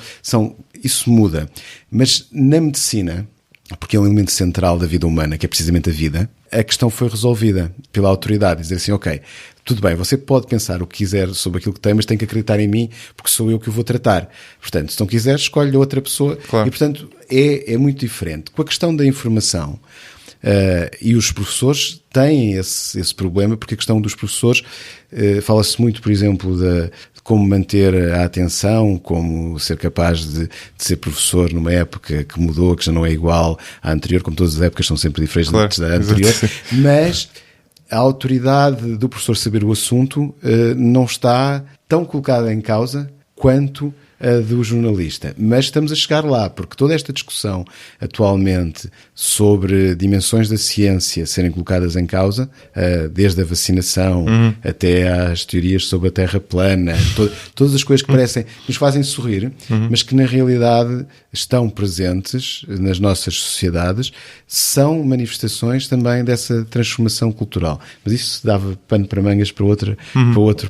isso muda. Mas na medicina, porque é um elemento central da vida humana, que é precisamente a vida, a questão foi resolvida pela autoridade. Dizer assim: ok, tudo bem, você pode pensar o que quiser sobre aquilo que tem, mas tem que acreditar em mim, porque sou eu que o vou tratar. Portanto, se não quiser, escolhe outra pessoa. Claro. E, portanto, é muito diferente. Com a questão da informação, e os professores têm esse problema, porque a questão dos professores, fala-se muito, por exemplo, de como manter a atenção, como ser capaz de ser professor numa época que mudou, que já não é igual à anterior, como todas as épocas são sempre diferentes da anterior, mas a autoridade do professor saber o assunto não está tão colocada em causa quanto a do jornalista. Mas estamos a chegar lá, porque toda esta discussão atualmente sobre dimensões da ciência serem colocadas em causa, desde a vacinação até às teorias sobre a Terra plana, todas as coisas que parecem, nos fazem sorrir, mas que na realidade estão presentes nas nossas sociedades, são manifestações também dessa transformação cultural. Mas isso dava pano para mangas para outro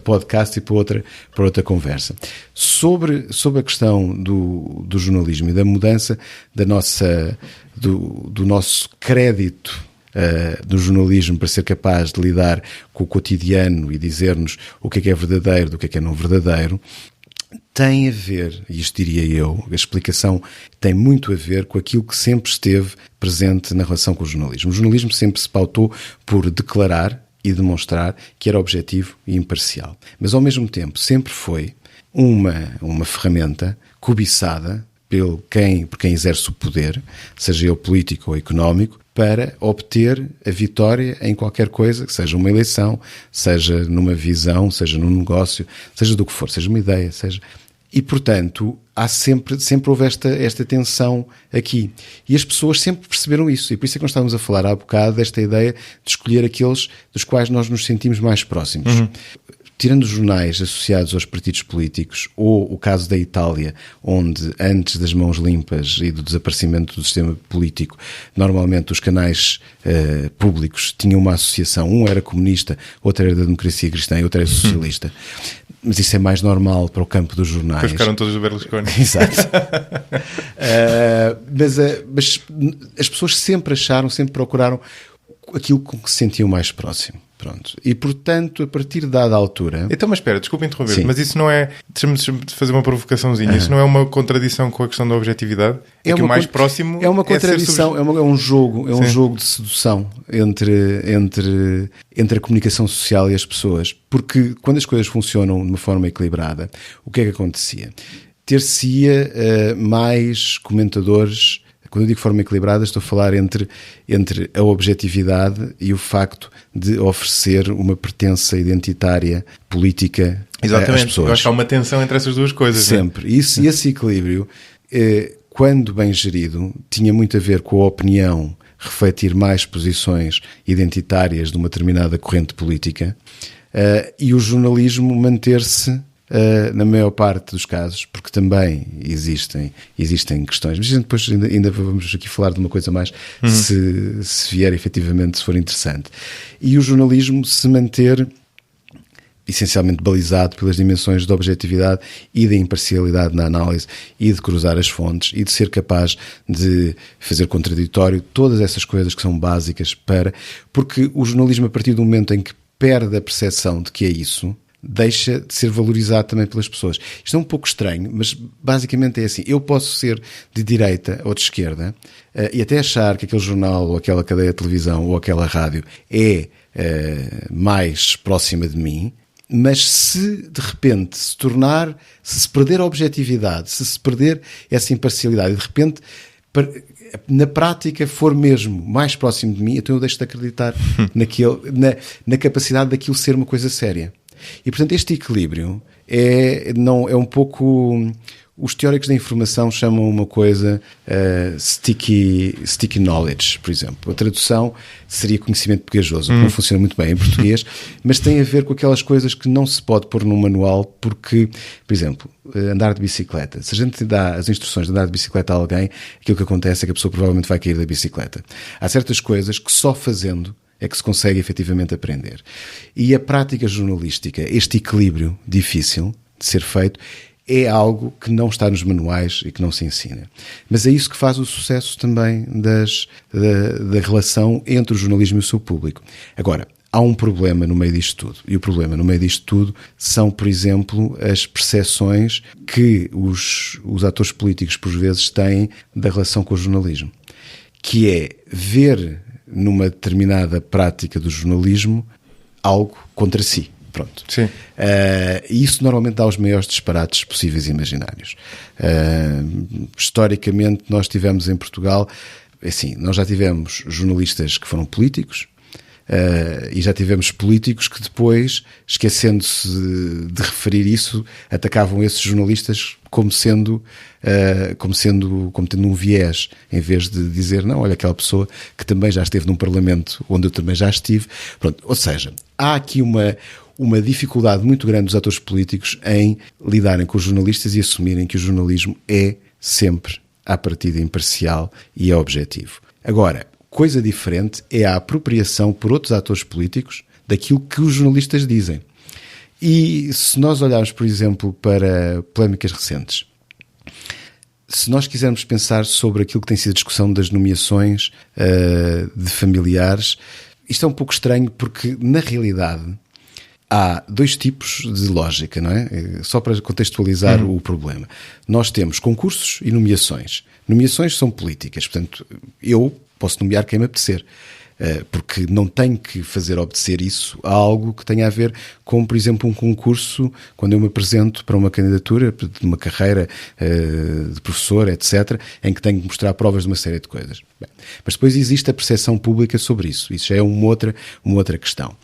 podcast e para outra conversa. Sobre a questão do jornalismo e da mudança do nosso crédito do jornalismo para ser capaz de lidar com o cotidiano e dizer-nos o que é verdadeiro do que é não verdadeiro, tem a ver, e isto diria eu, a explicação tem muito a ver com aquilo que sempre esteve presente na relação com o jornalismo. O jornalismo sempre se pautou por declarar e demonstrar que era objetivo e imparcial. Mas, ao mesmo tempo, sempre foi uma ferramenta cobiçada por quem exerce o poder, seja ele político ou económico, para obter a vitória em qualquer coisa, seja uma eleição, seja numa visão, seja num negócio, seja do que for, seja uma ideia, seja... E, portanto, sempre houve esta tensão aqui. E as pessoas sempre perceberam isso. E por isso é que nós estávamos a falar há bocado desta ideia de escolher aqueles dos quais nós nos sentimos mais próximos. Tirando os jornais associados aos partidos políticos, ou o caso da Itália, onde antes das mãos limpas e do desaparecimento do sistema político, normalmente os canais públicos tinham uma associação, um era comunista, outro era da democracia cristã e outro era socialista. Mas isso é mais normal para o campo dos jornais. Depois ficaram todos do Berlusconi. Exato. Mas as pessoas sempre procuraram aquilo com que se sentiam mais próximo. Pronto. E, portanto, a partir de dada altura... Então, mas espera, desculpa interromper, mas isso não é... Deixa-me fazer uma provocaçãozinha. Isso não é uma contradição com a questão da objetividade? É que o mais próximo... É uma contradição, é um jogo de sedução entre a comunicação social e as pessoas. Porque quando as coisas funcionam de uma forma equilibrada, o que é que acontecia? Ter-se-ia mais comentadores... Quando eu digo forma equilibrada, estou a falar entre a objetividade e o facto de oferecer uma pertença identitária, política às pessoas. Eu acho que há uma tensão entre essas duas coisas. Sempre. E esse equilíbrio, quando bem gerido, tinha muito a ver com a opinião refletir mais posições identitárias de uma determinada corrente política e o jornalismo manter-se na maior parte dos casos, porque também existem questões, mas depois ainda vamos aqui falar de uma coisa mais, se vier efetivamente, se for interessante. E o jornalismo se manter essencialmente balizado pelas dimensões de objetividade e da imparcialidade na análise e de cruzar as fontes e de ser capaz de fazer contraditório, todas essas coisas que são básicas porque o jornalismo, a partir do momento em que perde a percepção de que é isso, deixa de ser valorizado também pelas pessoas. Isto é um pouco estranho, mas basicamente é assim. Eu posso ser de direita ou de esquerda e até achar que aquele jornal ou aquela cadeia de televisão ou aquela rádio é mais próxima de mim, mas se de repente se perder a objetividade, se perder essa imparcialidade e de repente na prática for mesmo mais próximo de mim, então eu deixo de acreditar na capacidade daquilo ser uma coisa séria. E, portanto, este equilíbrio é um pouco... Os teóricos da informação chamam uma coisa sticky knowledge, por exemplo. A tradução seria conhecimento pegajoso, que não funciona muito bem em português, mas tem a ver com aquelas coisas que não se pode pôr num manual, porque, por exemplo, andar de bicicleta. Se a gente dá as instruções de andar de bicicleta a alguém, aquilo que acontece é que a pessoa provavelmente vai cair da bicicleta. Há certas coisas que só fazendo é que se consegue efetivamente aprender. E a prática jornalística, este equilíbrio difícil de ser feito, é algo que não está nos manuais e que não se ensina. Mas é isso que faz o sucesso também da relação entre o jornalismo e o seu público. Agora, há um problema no meio disto tudo. E o problema no meio disto tudo são, por exemplo, as percepções que os atores políticos, por vezes, têm da relação com o jornalismo. Que é ver numa determinada prática do jornalismo algo contra si. Pronto. Sim. E isso normalmente dá os maiores disparates possíveis e imaginários. Historicamente, nós tivemos em Portugal, assim, nós já tivemos jornalistas que foram políticos, e já tivemos políticos que depois, esquecendo-se de referir isso, atacavam esses jornalistas como tendo um viés, em vez de dizer, não, olha, aquela pessoa que também já esteve num parlamento onde eu também já estive. Pronto. Ou seja, há aqui uma dificuldade muito grande dos atores políticos em lidarem com os jornalistas e assumirem que o jornalismo é sempre, à partida, imparcial e é objetivo. Agora, coisa diferente é a apropriação por outros atores políticos daquilo que os jornalistas dizem. E se nós olharmos, por exemplo, para polémicas recentes, se nós quisermos pensar sobre aquilo que tem sido a discussão das nomeações de familiares, isto é um pouco estranho porque, na realidade, há dois tipos de lógica, não é? Só para contextualizar o problema. Nós temos concursos e nomeações. Nomeações são políticas, portanto, eu posso nomear quem me apetecer, porque não tenho que fazer obedecer isso a algo que tenha a ver com, por exemplo, um concurso, quando eu me apresento para uma candidatura de uma carreira de professor, etc., em que tenho que mostrar provas de uma série de coisas. Bem, mas depois existe a percepção pública sobre isso. Isso já é uma outra questão.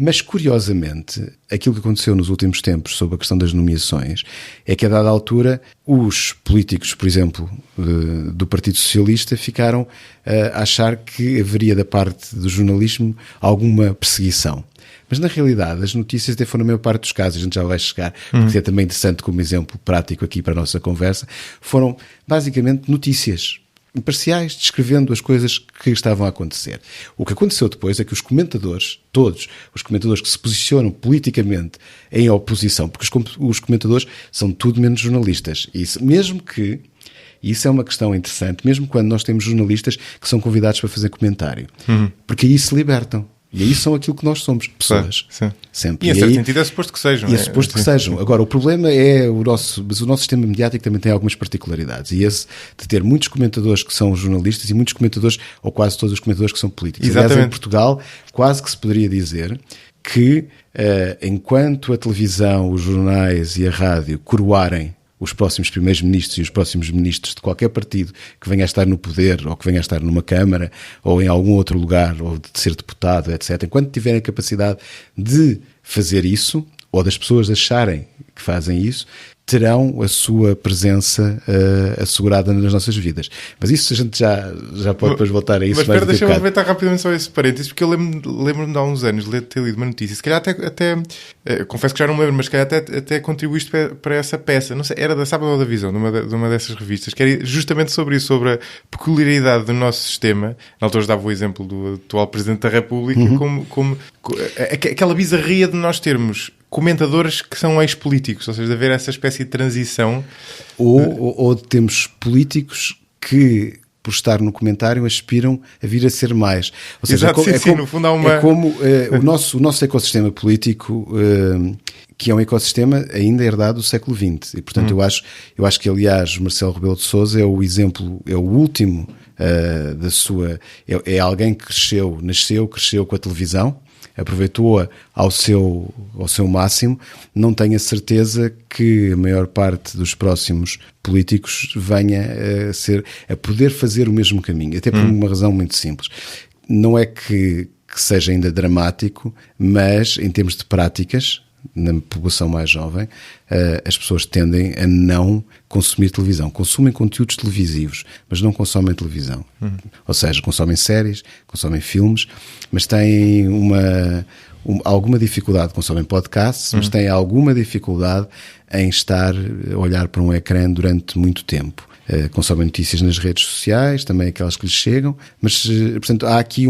Mas, curiosamente, aquilo que aconteceu nos últimos tempos sobre a questão das nomeações é que, a dada altura, os políticos, por exemplo, do Partido Socialista, ficaram a achar que haveria da parte do jornalismo alguma perseguição. Mas, na realidade, as notícias até foram, na maior parte dos casos, a gente já vai chegar, porque é também interessante como exemplo prático aqui para a nossa conversa, foram, basicamente, notícias imparciais, descrevendo as coisas que estavam a acontecer. O que aconteceu depois é que os comentadores, todos os comentadores que se posicionam politicamente em oposição, porque os comentadores são tudo menos jornalistas, e isso é uma questão interessante, mesmo quando nós temos jornalistas que são convidados para fazer comentário, porque aí se libertam. E aí são aquilo que nós somos, pessoas. Sim. Sempre. E em certo sentido é suposto que sejam. E é suposto que sejam. Agora, o problema é mas o nosso sistema mediático também tem algumas particularidades. E esse de ter muitos comentadores que são jornalistas e muitos comentadores, ou quase todos os comentadores que são políticos. Exatamente. Aliás, em Portugal, quase que se poderia dizer que enquanto a televisão, os jornais e a rádio coroarem os próximos primeiros ministros e os próximos ministros de qualquer partido que venha a estar no poder ou que venha a estar numa Câmara ou em algum outro lugar ou de ser deputado, etc. Enquanto tiverem a capacidade de fazer isso ou das pessoas acharem que fazem isso, terão a sua presença assegurada nas nossas vidas. Mas isso a gente já pode depois voltar a isso. Mas deixa-me aproveitar rapidamente só esse parênteses, porque eu lembro-me de há uns anos de ter lido uma notícia, se calhar até confesso que já não me lembro, mas se calhar até contribuíste para essa peça, não sei, era da Sábado ou da Visão, de uma dessas revistas, que era justamente sobre isso, sobre a peculiaridade do nosso sistema. Na altura dava o exemplo do atual Presidente da República, como aquela bizarria de nós termos comentadores que são ex-políticos, ou seja, de haver essa espécie de transição. Ou temos políticos que, por estar no comentário, aspiram a vir a ser mais. Ou seja, Exato, no fundo há uma... É como o nosso ecossistema político, que é um ecossistema ainda herdado do século XX. E, portanto, eu acho que, aliás, Marcelo Rebelo de Sousa é o exemplo, é o último da sua... É alguém que cresceu com a televisão, aproveitou-a ao seu máximo. Não tenho a certeza que a maior parte dos próximos políticos venha a poder fazer o mesmo caminho, até por uma razão muito simples. Não é que seja ainda dramático, mas em termos de práticas, na população mais jovem, as pessoas tendem a não consumir televisão. Consumem conteúdos televisivos, mas não consomem televisão. Ou seja, consomem séries, consomem filmes, mas têm alguma dificuldade, consomem podcasts, mas têm alguma dificuldade em estar a olhar para um ecrã durante muito tempo. Consomem notícias nas redes sociais, também aquelas que lhes chegam, mas, portanto, há aqui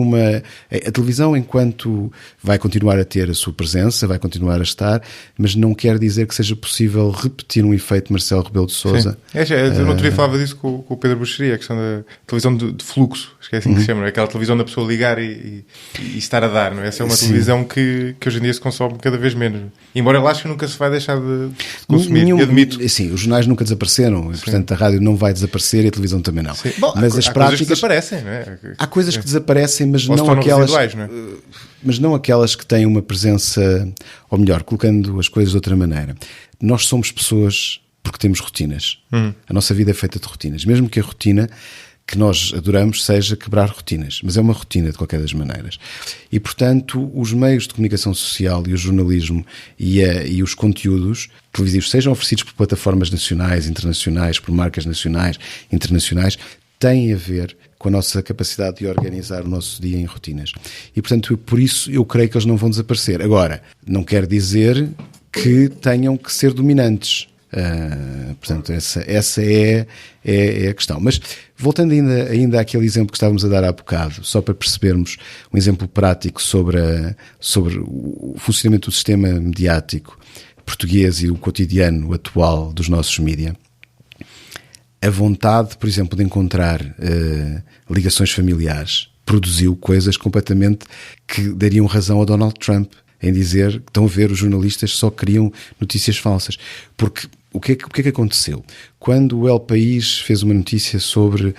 a televisão, enquanto vai continuar a ter a sua presença, vai continuar a estar, mas não quer dizer que seja possível repetir um efeito Marcelo Rebelo de Sousa. Eu não teria falado disso com o Pedro Buxeria, a questão da televisão de fluxo, acho que é assim que se chama, não é? Aquela televisão da pessoa ligar e estar a dar, não é? Essa é uma televisão que hoje em dia se consome cada vez menos. Embora eu acho que nunca se vai deixar de consumir, admito. Sim, os jornais nunca desapareceram, e, portanto, a rádio não vai desaparecer e a televisão também não. Bom, mas há coisas que desaparecem, não é? Há coisas que desaparecem, mas ou não aquelas, não é? mas não aquelas que têm uma presença, ou melhor, colocando as coisas de outra maneira. Nós somos pessoas porque temos rotinas. A nossa vida é feita de rotinas. Mesmo que a rotina que nós adoramos seja quebrar rotinas, mas é uma rotina de qualquer das maneiras. E, portanto, os meios de comunicação social e o jornalismo e os conteúdos televisivos, sejam oferecidos por plataformas nacionais, internacionais, por marcas nacionais, internacionais, têm a ver com a nossa capacidade de organizar o nosso dia em rotinas. E, portanto, por isso eu creio que eles não vão desaparecer. Agora, não quer dizer que tenham que ser dominantes. Portanto, essa é a questão. Mas voltando ainda àquele exemplo que estávamos a dar há bocado, só para percebermos um exemplo prático sobre o funcionamento do sistema mediático português e o cotidiano atual dos nossos mídia, a vontade, por exemplo, de encontrar ligações familiares produziu coisas completamente que dariam razão a Donald Trump em dizer que, estão a ver, os jornalistas só queriam notícias falsas. Porque o que é que aconteceu? Quando o El País fez uma notícia sobre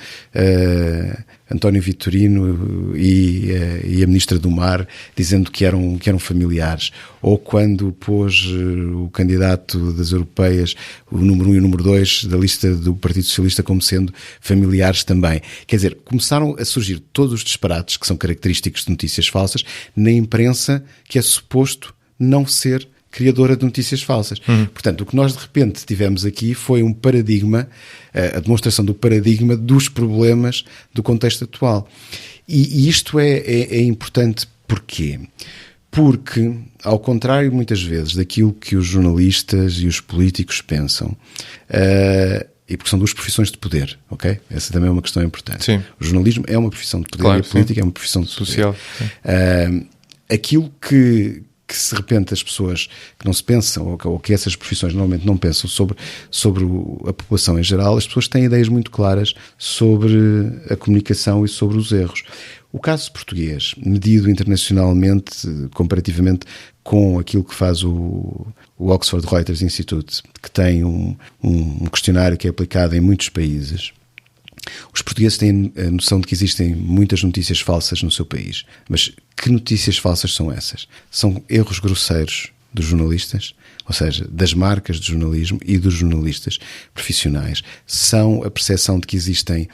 António Vitorino e a Ministra do Mar, dizendo que eram familiares, ou quando pôs o candidato das europeias, o número 1 e o número 2 da lista do Partido Socialista como sendo familiares também. Quer dizer, começaram a surgir todos os disparates que são característicos de notícias falsas na imprensa que é suposto não ser criadora de notícias falsas. Portanto, o que nós de repente tivemos aqui foi um paradigma, a demonstração do paradigma dos problemas do contexto atual. E isto é importante porquê? Porque, ao contrário muitas vezes daquilo que os jornalistas e os políticos pensam, e porque são duas profissões de poder, ok? Essa também é uma questão importante. Sim. O jornalismo é uma profissão de poder, claro, e a política é uma profissão de social. Aquilo que se de repente as pessoas que não se pensam, ou que essas profissões normalmente não pensam sobre a população em geral, as pessoas têm ideias muito claras sobre a comunicação e sobre os erros. O caso português, medido internacionalmente, comparativamente com aquilo que faz o Oxford Reuters Institute, que tem um questionário que é aplicado em muitos países. Os portugueses têm a noção de que existem muitas notícias falsas no seu país. Mas que notícias falsas são essas? São erros grosseiros dos jornalistas, ou seja, das marcas de jornalismo e dos jornalistas profissionais. São a percepção de que existem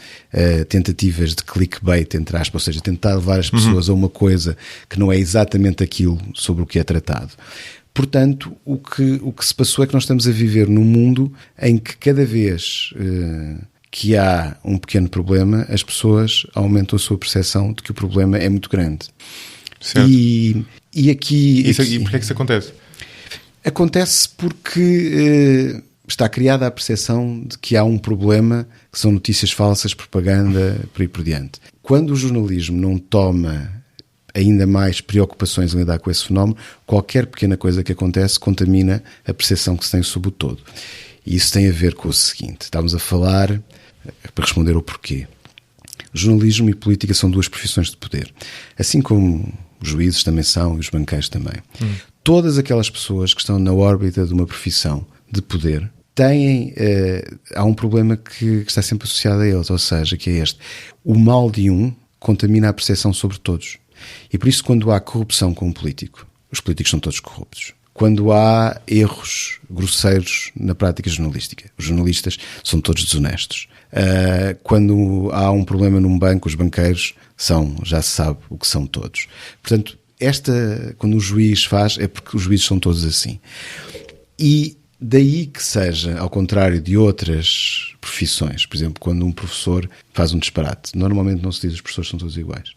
tentativas de clickbait, entre aspas, ou seja, tentar levar as pessoas a uma coisa que não é exatamente aquilo sobre o que é tratado. Portanto, o que se passou é que nós estamos a viver num mundo em que cada vez que há um pequeno problema, as pessoas aumentam a sua percepção de que o problema é muito grande. Certo. E aqui... E porquê é que isso acontece? Acontece porque está criada a percepção de que há um problema, que são notícias falsas, propaganda, por aí por diante. Quando o jornalismo não toma ainda mais preocupações em lidar com esse fenómeno, qualquer pequena coisa que acontece contamina a percepção que se tem sobre o todo. E isso tem a ver com o seguinte: estávamos a falar, para responder ao porquê. Jornalismo e política são duas profissões de poder. Assim como os juízes também são e os banqueiros também. Todas aquelas pessoas que estão na órbita de uma profissão de poder têm... há um problema que está sempre associado a eles, ou seja, que é este. O mal de um contamina a percepção sobre todos. E por isso, quando há corrupção com um político, os políticos são todos corruptos. Quando há erros grosseiros na prática jornalística, os jornalistas são todos desonestos. Quando há um problema num banco, os banqueiros já se sabe o que são todos. Portanto, quando o juiz faz, é porque os juízes são todos assim. E daí que seja, ao contrário de outras profissões, por exemplo, quando um professor faz um disparate, normalmente não se diz que os professores são todos iguais.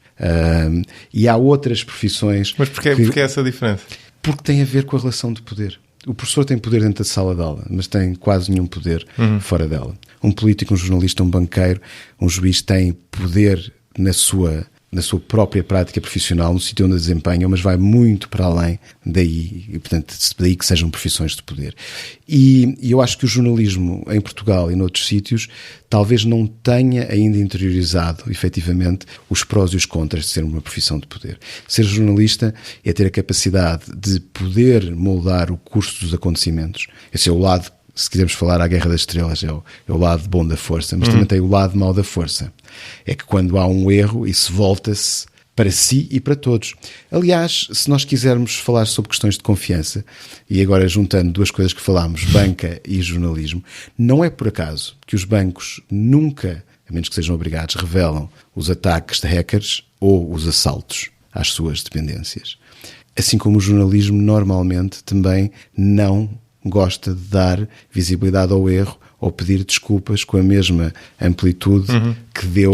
E há outras profissões... Mas porquê essa diferença? Porque tem a ver com a relação de poder. O professor tem poder dentro da sala de aula, mas tem quase nenhum poder fora dela. Um político, um jornalista, um banqueiro, um juiz tem poder na sua própria prática profissional, no sítio onde a desempenham, mas vai muito para além daí, e portanto daí que sejam profissões de poder. E eu acho que o jornalismo em Portugal e noutros sítios talvez não tenha ainda interiorizado efetivamente os prós e os contras de ser uma profissão de poder. Ser jornalista é ter a capacidade de poder moldar o curso dos acontecimentos. Esse é o lado, se quisermos falar à Guerra das Estrelas, é o lado bom da força, mas também tem o lado mau da força. É que quando há um erro, isso volta-se para si e para todos. Aliás, se nós quisermos falar sobre questões de confiança, e agora juntando duas coisas que falámos, banca e jornalismo, não é por acaso que os bancos nunca, a menos que sejam obrigados, revelam os ataques de hackers ou os assaltos às suas dependências. Assim como o jornalismo normalmente também não gosta de dar visibilidade ao erro ou pedir desculpas com a mesma amplitude que deu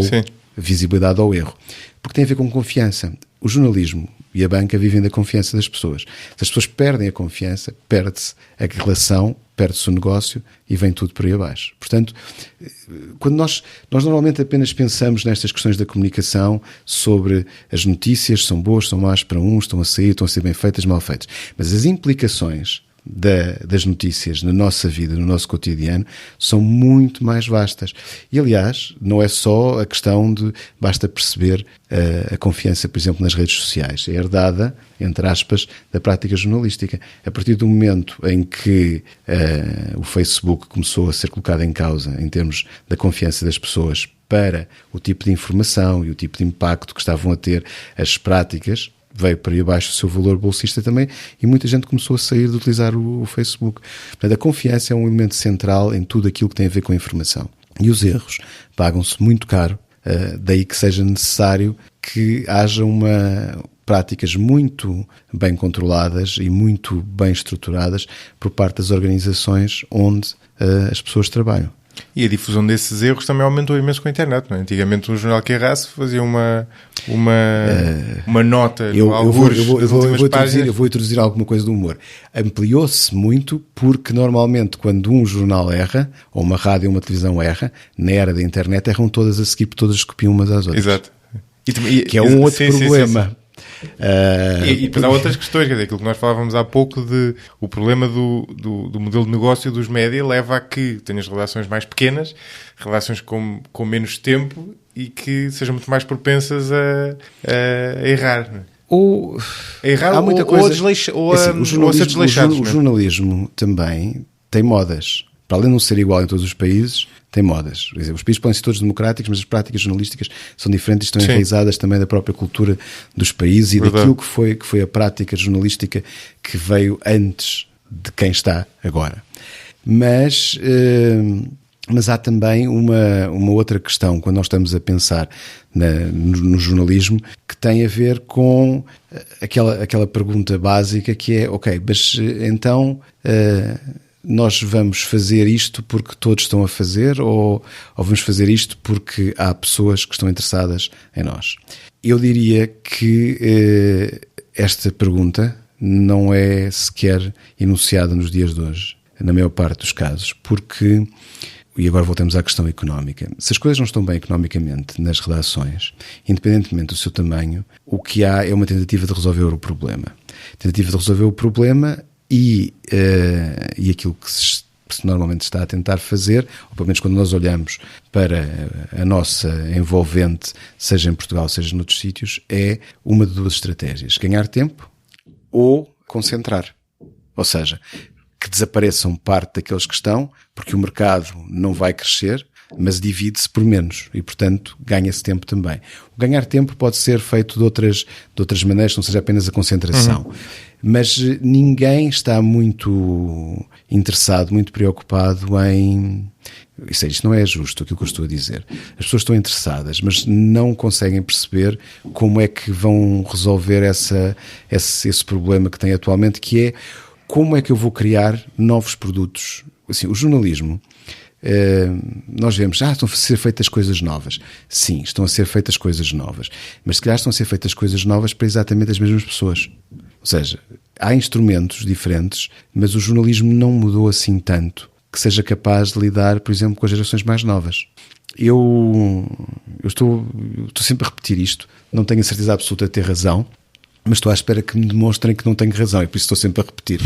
visibilidade ao erro. Porque tem a ver com confiança. O jornalismo e a banca vivem da confiança das pessoas. Se as pessoas perdem a confiança, perde-se a relação, perde-se o negócio e vem tudo por aí abaixo. Portanto, quando nós normalmente apenas pensamos nestas questões da comunicação sobre as notícias, são boas, são más para uns, estão a ser bem feitas, mal feitas. Mas as implicações das notícias na nossa vida, no nosso cotidiano, são muito mais vastas. E, aliás, não é só a questão de basta perceber a confiança, por exemplo, nas redes sociais. É herdada, entre aspas, da prática jornalística. A partir do momento em que o Facebook começou a ser colocado em causa em termos da confiança das pessoas para o tipo de informação e o tipo de impacto que estavam a ter as práticas, veio para aí abaixo o seu valor bolsista também e muita gente começou a sair de utilizar o Facebook. Portanto, a confiança é um elemento central em tudo aquilo que tem a ver com a informação. E os erros pagam-se muito caro, daí que seja necessário que haja práticas muito bem controladas e muito bem estruturadas por parte das organizações onde as pessoas trabalham. E a difusão desses erros também aumentou imenso com a internet, não é? Antigamente um jornal que errasse fazia uma nota no algures das últimas páginas. Eu vou introduzir alguma coisa do humor. Ampliou-se muito porque normalmente quando um jornal erra, ou uma rádio ou uma televisão erra, na era da internet erram todas a seguir, porque todas copiam umas às outras. Exato. Que é um outro problema. Sim. E depois há outras questões, quer dizer, aquilo que nós falávamos há pouco de o problema do modelo de negócio dos média leva a que tenhas relações mais pequenas, relações com menos tempo e que sejam muito mais propensas a errar. Há muita coisa. O jornalismo também tem modas. Para além de não ser igual em todos os países, tem modas. Quer dizer, os países podem ser todos democráticos, mas as práticas jornalísticas são diferentes, estão enraizadas também da própria cultura dos países e daquilo que foi a prática jornalística que veio antes de quem está agora. Mas há também uma outra questão, quando nós estamos a pensar no jornalismo, que tem a ver com aquela pergunta básica que é, ok, mas então... nós vamos fazer isto porque todos estão a fazer ou vamos fazer isto porque há pessoas que estão interessadas em nós? Eu diria que esta pergunta não é sequer enunciada nos dias de hoje, na maior parte dos casos, porque, e agora voltamos à questão económica, se as coisas não estão bem economicamente nas redações, independentemente do seu tamanho, o que há é uma tentativa de resolver o problema. E aquilo que se normalmente está a tentar fazer, ou pelo menos quando nós olhamos para a nossa envolvente, seja em Portugal, seja noutros sítios, é uma de duas estratégias: ganhar tempo ou concentrar. Ou seja, que desapareçam parte daqueles que estão, porque o mercado não vai crescer, mas divide-se por menos e, portanto, ganha-se tempo também. O ganhar tempo pode ser feito de outras maneiras, não seja apenas a concentração. Mas ninguém está muito interessado, muito preocupado em Isto não é justo aquilo que eu estou a dizer. As pessoas estão interessadas, mas não conseguem perceber como é que vão resolver esse problema que têm atualmente, que é como é que eu vou criar novos produtos. Assim, o jornalismo, nós vemos, estão a ser feitas coisas novas. Sim, estão a ser feitas coisas novas. Mas se calhar estão a ser feitas coisas novas para exatamente as mesmas pessoas. Ou seja, há instrumentos diferentes, mas o jornalismo não mudou assim tanto que seja capaz de lidar, por exemplo, com as gerações mais novas. Eu estou sempre a repetir isto, não tenho a certeza absoluta de ter razão, mas estou à espera que me demonstrem que não tenho razão, e por isso estou sempre a repetir.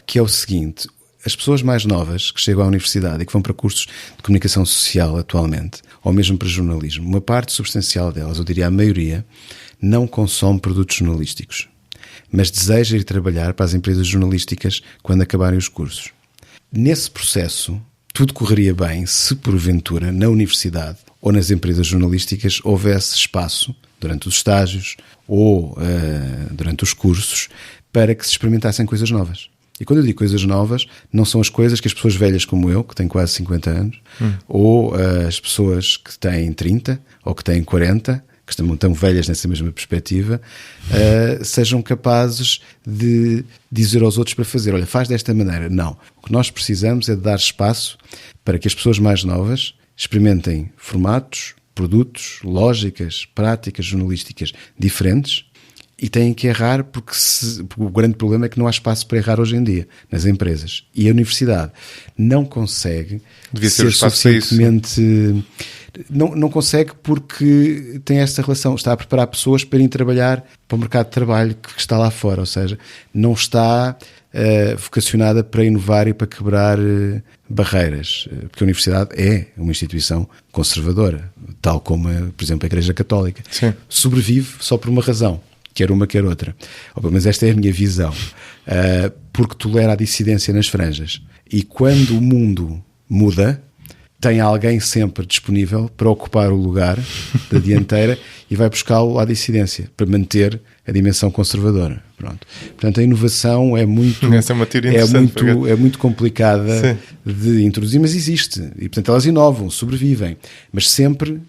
Que é o seguinte: as pessoas mais novas que chegam à universidade e que vão para cursos de comunicação social atualmente, ou mesmo para jornalismo, uma parte substancial delas, eu diria a maioria, não consome produtos jornalísticos, mas deseja ir trabalhar para as empresas jornalísticas quando acabarem os cursos. Nesse processo, tudo correria bem se, porventura, na universidade ou nas empresas jornalísticas houvesse espaço, durante os estágios ou durante os cursos, para que se experimentassem coisas novas. E quando eu digo coisas novas, não são as coisas que as pessoas velhas como eu, que têm quase 50 anos, ou as pessoas que têm 30 ou que têm 40, que estão tão velhas nessa mesma perspectiva, sejam capazes de dizer aos outros para fazer. Olha, faz desta maneira. Não. O que nós precisamos é de dar espaço para que as pessoas mais novas experimentem formatos, produtos, lógicas, práticas jornalísticas diferentes, e têm que errar porque o grande problema é que não há espaço para errar hoje em dia nas empresas. E a universidade não consegue ser suficientemente... Não consegue porque tem esta relação, está a preparar pessoas para irem trabalhar para o mercado de trabalho que está lá fora, ou seja, não está vocacionada para inovar e para quebrar barreiras, porque a universidade é uma instituição conservadora, tal como, por exemplo, a Igreja Católica. Sim. Sobrevive só por uma razão, quer uma, quer outra. Mas esta é a minha visão, porque tolera a dissidência nas franjas. E quando o mundo muda, tem alguém sempre disponível para ocupar o lugar da dianteira e vai buscá-lo à dissidência, para manter a dimensão conservadora. Pronto. Portanto, a inovação é muito complicada de introduzir, mas existe. E, portanto, elas inovam, sobrevivem, mas sempre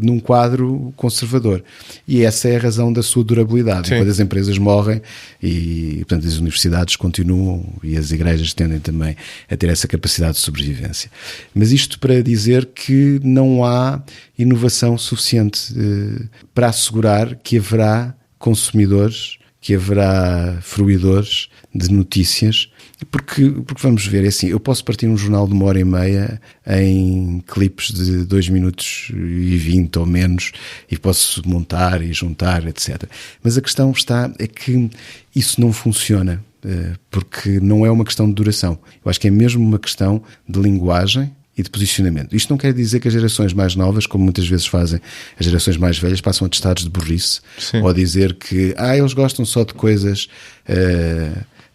num quadro conservador. E essa é a razão da sua durabilidade. Quando as empresas morrem e, portanto, as universidades continuam e as igrejas tendem também a ter essa capacidade de sobrevivência. Mas isto para dizer que não há inovação suficiente para assegurar que haverá consumidores, que haverá fruidores de notícias, porque vamos ver, é assim, eu posso partir um jornal de 1h30 em clipes de 2 minutos e 20 ou menos, e posso montar e juntar, etc. Mas a questão é que isso não funciona, porque não é uma questão de duração. Eu acho que é mesmo uma questão de linguagem e de posicionamento. Isto não quer dizer que as gerações mais novas, como muitas vezes fazem as gerações mais velhas, passam atestados de burrice. Sim. Ou dizer que eles gostam só de coisas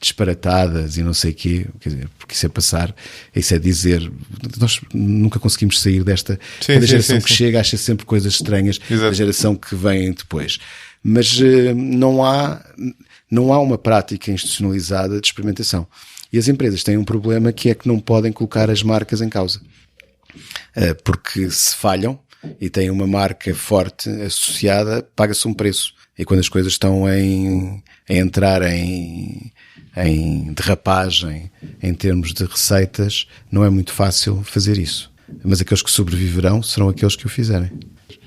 disparatadas e não sei o quê. Quer dizer, porque isso é dizer, nós nunca conseguimos sair desta... Cada geração que chega acha sempre coisas estranhas. Exato. Da geração que vem depois. Mas não há uma prática institucionalizada de experimentação. E as empresas têm um problema, que é que não podem colocar as marcas em causa. Porque se falham e têm uma marca forte associada, paga-se um preço. E quando as coisas estão a entrar em derrapagem em termos de receitas, não é muito fácil fazer isso. Mas aqueles que sobreviverão serão aqueles que o fizerem.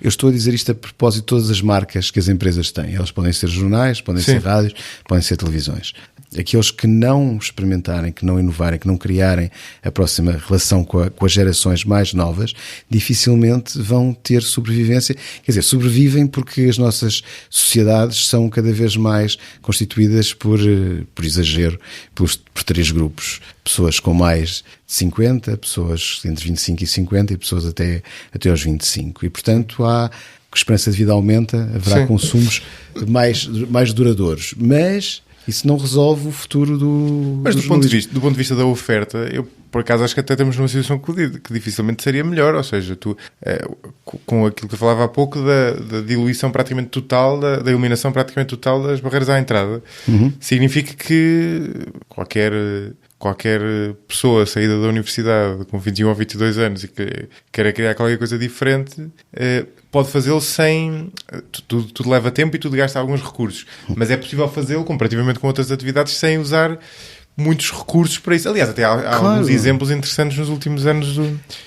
Eu estou a dizer isto a propósito de todas as marcas que as empresas têm. Elas podem ser jornais, podem ser rádios, podem ser televisões. Aqueles que não experimentarem, que não inovarem, que não criarem a próxima relação com as gerações mais novas, dificilmente vão ter sobrevivência. Quer dizer, sobrevivem porque as nossas sociedades são cada vez mais constituídas por exagero, por 3 grupos. Pessoas com mais de 50, pessoas entre 25 e 50 e pessoas até aos 25. E, portanto, a esperança de vida aumenta, haverá consumos mais duradouros. Mas isso não resolve o futuro do... Mas do ponto de vista da oferta, eu por acaso acho que até temos numa situação que dificilmente seria melhor. Ou seja, tu, com aquilo que eu falava há pouco da diluição praticamente total, da eliminação praticamente total das barreiras à entrada, significa que qualquer qualquer pessoa saída da universidade com 21 ou 22 anos e que queira criar qualquer coisa diferente, pode fazê-lo sem... Tudo leva tempo e tudo gasta alguns recursos. Mas é possível fazê-lo, comparativamente com outras atividades, sem usar muitos recursos para isso. Aliás, até há alguns exemplos interessantes nos últimos anos.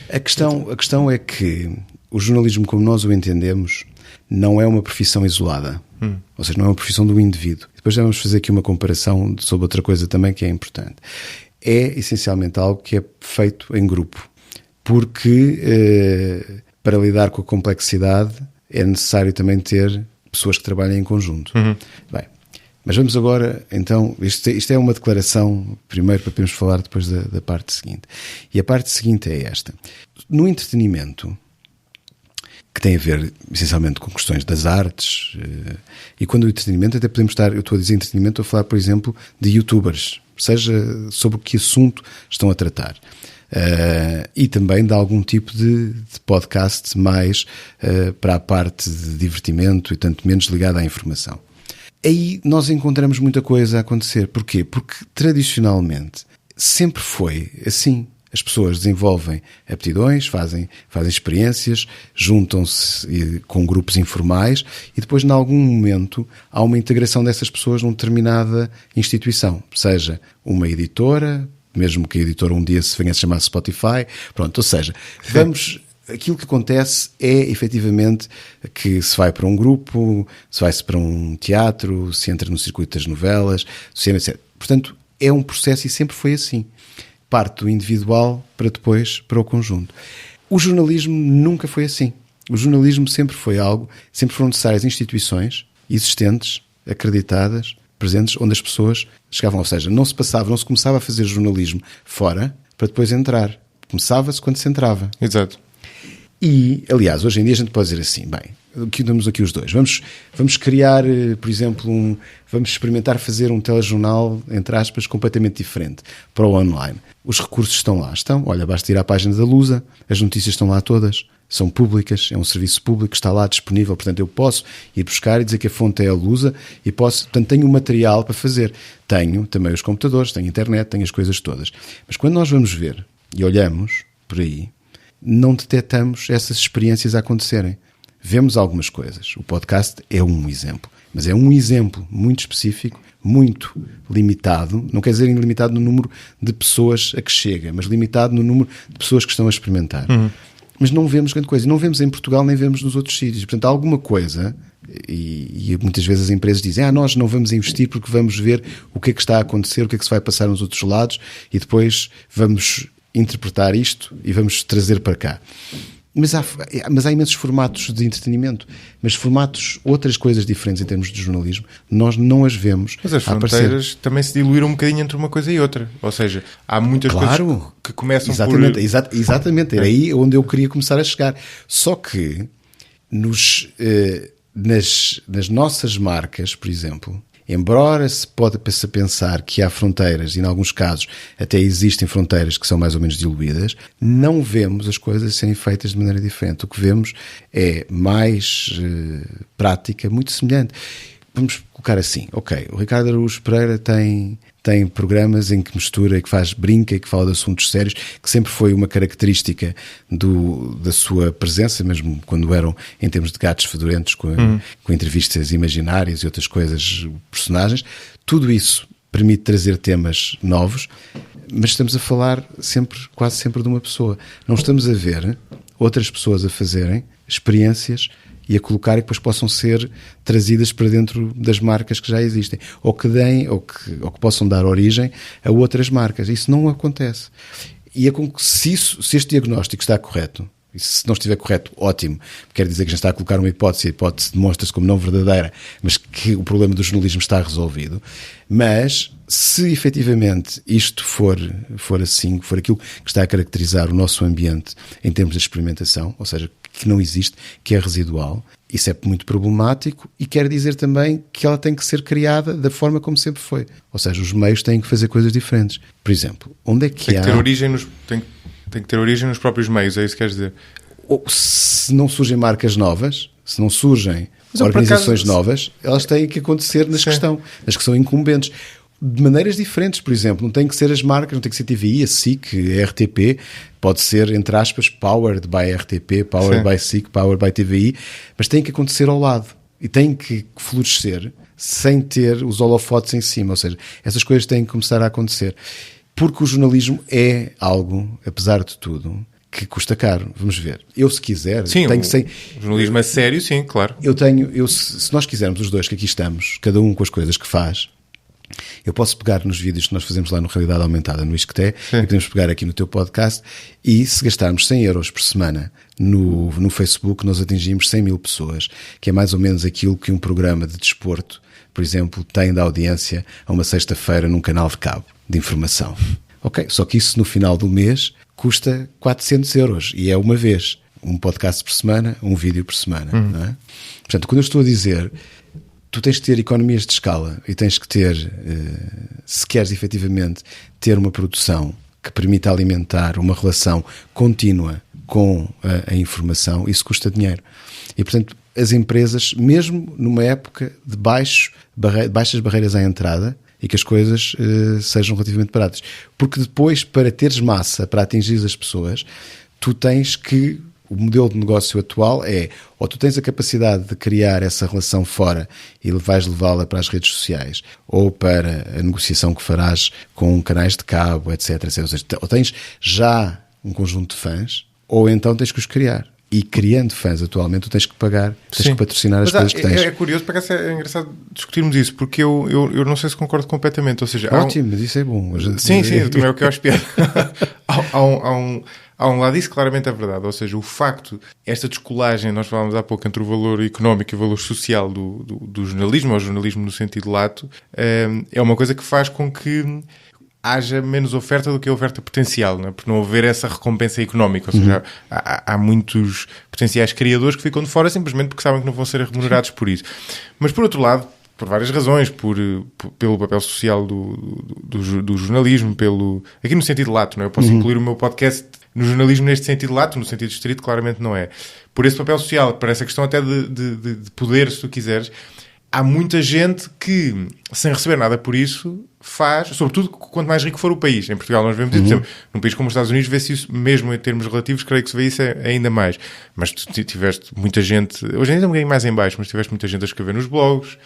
A questão é que o jornalismo, como nós o entendemos, não é uma profissão isolada. Ou seja, não é uma profissão do indivíduo. Depois vamos fazer aqui uma comparação sobre outra coisa também que é importante. É essencialmente algo que é feito em grupo. Porque para lidar com a complexidade é necessário também ter pessoas que trabalhem em conjunto. Bem, mas vamos agora, então, isto é uma declaração, primeiro para podermos falar depois da parte seguinte. E a parte seguinte é esta. No entretenimento, que tem a ver essencialmente com questões das artes, e quando o entretenimento, até podemos estar, eu estou a dizer entretenimento, estou a falar, por exemplo, de youtubers, seja sobre que assunto estão a tratar. E também de algum tipo de podcast mais para a parte de divertimento e tanto menos ligada à informação. Aí nós encontramos muita coisa a acontecer. Porquê? Porque tradicionalmente sempre foi assim. As pessoas desenvolvem aptidões, fazem experiências, juntam-se com grupos informais e depois, em algum momento, há uma integração dessas pessoas numa determinada instituição. Seja uma editora, mesmo que a editora um dia se venha a chamar Spotify. Pronto, ou seja, aquilo que acontece é, efetivamente, que se vai para um grupo, se vai-se para um teatro, se entra no circuito das novelas, etc. Portanto, é um processo e sempre foi assim. Parte do individual para depois para o conjunto. O jornalismo nunca foi assim. O jornalismo sempre foi sempre foram necessárias instituições existentes, acreditadas, presentes, onde as pessoas chegavam. Ou seja, não se começava a fazer jornalismo fora para depois entrar. Começava-se quando se entrava. Exato. E, aliás, hoje em dia a gente pode dizer assim, bem, temos aqui os dois. Vamos criar, por exemplo, vamos experimentar fazer um telejornal, entre aspas, completamente diferente para o online. Os recursos estão lá, olha, basta ir à página da Lusa, as notícias estão lá todas, são públicas, é um serviço público, está lá disponível, portanto eu posso ir buscar e dizer que a fonte é a Lusa e portanto tenho o material para fazer. Tenho também os computadores, tenho internet, tenho as coisas todas. Mas quando nós vamos ver e olhamos por aí, não detectamos essas experiências a acontecerem. Vemos algumas coisas. O podcast é um exemplo. Mas é um exemplo muito específico, muito limitado. Não quer dizer limitado no número de pessoas a que chega, mas limitado no número de pessoas que estão a experimentar. Mas não vemos grande coisa. E não vemos em Portugal, nem vemos nos outros sítios. Portanto, há alguma coisa, e muitas vezes as empresas dizem nós não vamos investir porque vamos ver o que é que está a acontecer, o que é que se vai passar nos outros lados e depois vamos interpretar isto e vamos trazer para cá. Mas há imensos formatos de entretenimento, mas formatos, outras coisas diferentes em termos de jornalismo, nós não as vemos. Mas as fronteiras também se diluíram um bocadinho entre uma coisa e outra. Ou seja, há muitas coisas que começam por... Exatamente, era aí onde eu queria começar a chegar. Só que nas nossas marcas, por exemplo, embora se possa pensar que há fronteiras, e em alguns casos até existem fronteiras que são mais ou menos diluídas, não vemos as coisas serem feitas de maneira diferente. O que vemos é mais prática, muito semelhante. Vamos colocar assim, ok, o Ricardo Araújo Pereira tem programas em que mistura, que brinca e que fala de assuntos sérios, que sempre foi uma característica da sua presença, mesmo quando eram em termos de gatos fedorentos, com entrevistas imaginárias e outras coisas, personagens. Tudo isso permite trazer temas novos, mas estamos a falar quase sempre de uma pessoa. Não estamos a ver outras pessoas a fazerem experiências e a colocar e depois possam ser trazidas para dentro das marcas que já existem, ou que possam dar origem a outras marcas. Isso não acontece. E se este diagnóstico está correto, e se não estiver correto, ótimo, quer dizer que já está a colocar uma hipótese, a hipótese demonstra-se como não verdadeira, mas que o problema do jornalismo está resolvido. Mas se efetivamente isto for assim, for aquilo que está a caracterizar o nosso ambiente em termos de experimentação, ou seja, que não existe, que é residual, isso é muito problemático e quer dizer também que ela tem que ser criada da forma como sempre foi. Ou seja, os meios têm que fazer coisas diferentes. Por exemplo, onde é que tem que ter origem nos próprios meios, é isso que queres dizer? Ou, se não surgem marcas novas, se não surgem organizações novas, elas têm que acontecer nas que são incumbentes. de maneiras diferentes, por exemplo. Não tem que ser as marcas, não tem que ser TVI, a SIC, a RTP. Pode ser, entre aspas, powered by RTP, powered by SIC, powered by TVI. Mas tem que acontecer ao lado. E tem que florescer sem ter os holofotes em cima. Ou seja, essas coisas têm que começar a acontecer. Porque o jornalismo é algo, apesar de tudo, que custa caro. Vamos ver. Eu, se quiser... Sim, tenho o jornalismo é sério, sim, claro. Se nós quisermos, os dois que aqui estamos, cada um com as coisas que faz, eu posso pegar nos vídeos que nós fazemos lá no Realidade Aumentada, no ISCTE, e podemos pegar aqui no teu podcast, e se gastarmos 100 euros por semana no Facebook, nós atingimos 100 mil pessoas, que é mais ou menos aquilo que um programa de desporto, por exemplo, tem da audiência a uma sexta-feira num canal de cabo de informação. Ok, só que isso no final do mês custa 400 euros e é uma vez. Um podcast por semana, um vídeo por semana. Não é? Portanto, quando eu estou a dizer, tu tens que ter economias de escala e tens que ter, se queres efetivamente ter uma produção que permita alimentar uma relação contínua com a informação, isso custa dinheiro. E, portanto, as empresas, mesmo numa época de baixas barreiras à entrada, e que as coisas sejam relativamente baratas. Porque depois, para teres massa, para atingir as pessoas, tu tens que... O modelo de negócio atual é, ou tu tens a capacidade de criar essa relação fora e vais levá-la para as redes sociais, ou para a negociação que farás com canais de cabo, etc. Ou seja, ou tens já um conjunto de fãs, ou então tens que os criar. E criando fãs atualmente, tu tens que pagar, tens que patrocinar as coisas que tens. É curioso, porque é engraçado discutirmos isso, porque eu não sei se concordo completamente. Ou seja, ótimo, mas isso é bom. Sim, também é o que eu acho piada. Há um lado, isso claramente é verdade. Ou seja, o facto, esta descolagem, nós falámos há pouco, entre o valor económico e o valor social do jornalismo, ou jornalismo no sentido lato, é uma coisa que faz com que haja menos oferta do que a oferta potencial, não é? Por não haver essa recompensa económica. Ou seja, há muitos potenciais criadores que ficam de fora simplesmente porque sabem que não vão ser remunerados por isso. Mas, por outro lado, por várias razões, pelo papel social do jornalismo, aqui no sentido lato, não é? Eu posso incluir o meu podcast no jornalismo neste sentido lato, no sentido estrito, claramente não é. Por esse papel social, por essa questão até de poder, se tu quiseres, há muita gente que, sem receber nada por isso, faz, sobretudo quanto mais rico for o país. Em Portugal nós vemos isso, por exemplo, num país como os Estados Unidos vê-se isso, mesmo em termos relativos, creio que se vê isso ainda mais. Mas tu tiveste muita gente, hoje ainda um bocadinho mais em baixo, mas tiveste muita gente a escrever nos blogs.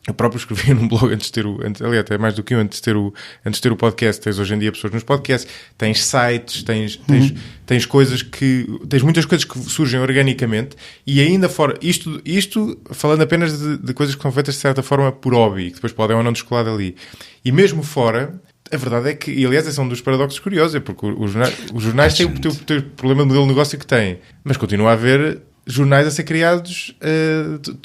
Eu próprio escrevia num blog antes de ter aliás, até mais do que antes de ter o podcast. Tens hoje em dia pessoas nos podcasts, tens sites, tens coisas tens muitas coisas que surgem organicamente, e ainda fora, isto falando apenas de coisas que são feitas de certa forma por hobby, que depois podem ou não descolar dali. E mesmo fora, a verdade é que, e aliás, esse é um dos paradoxos curiosos, é porque os jornais têm o problema do modelo de negócio que têm, mas continua a haver jornais a ser criados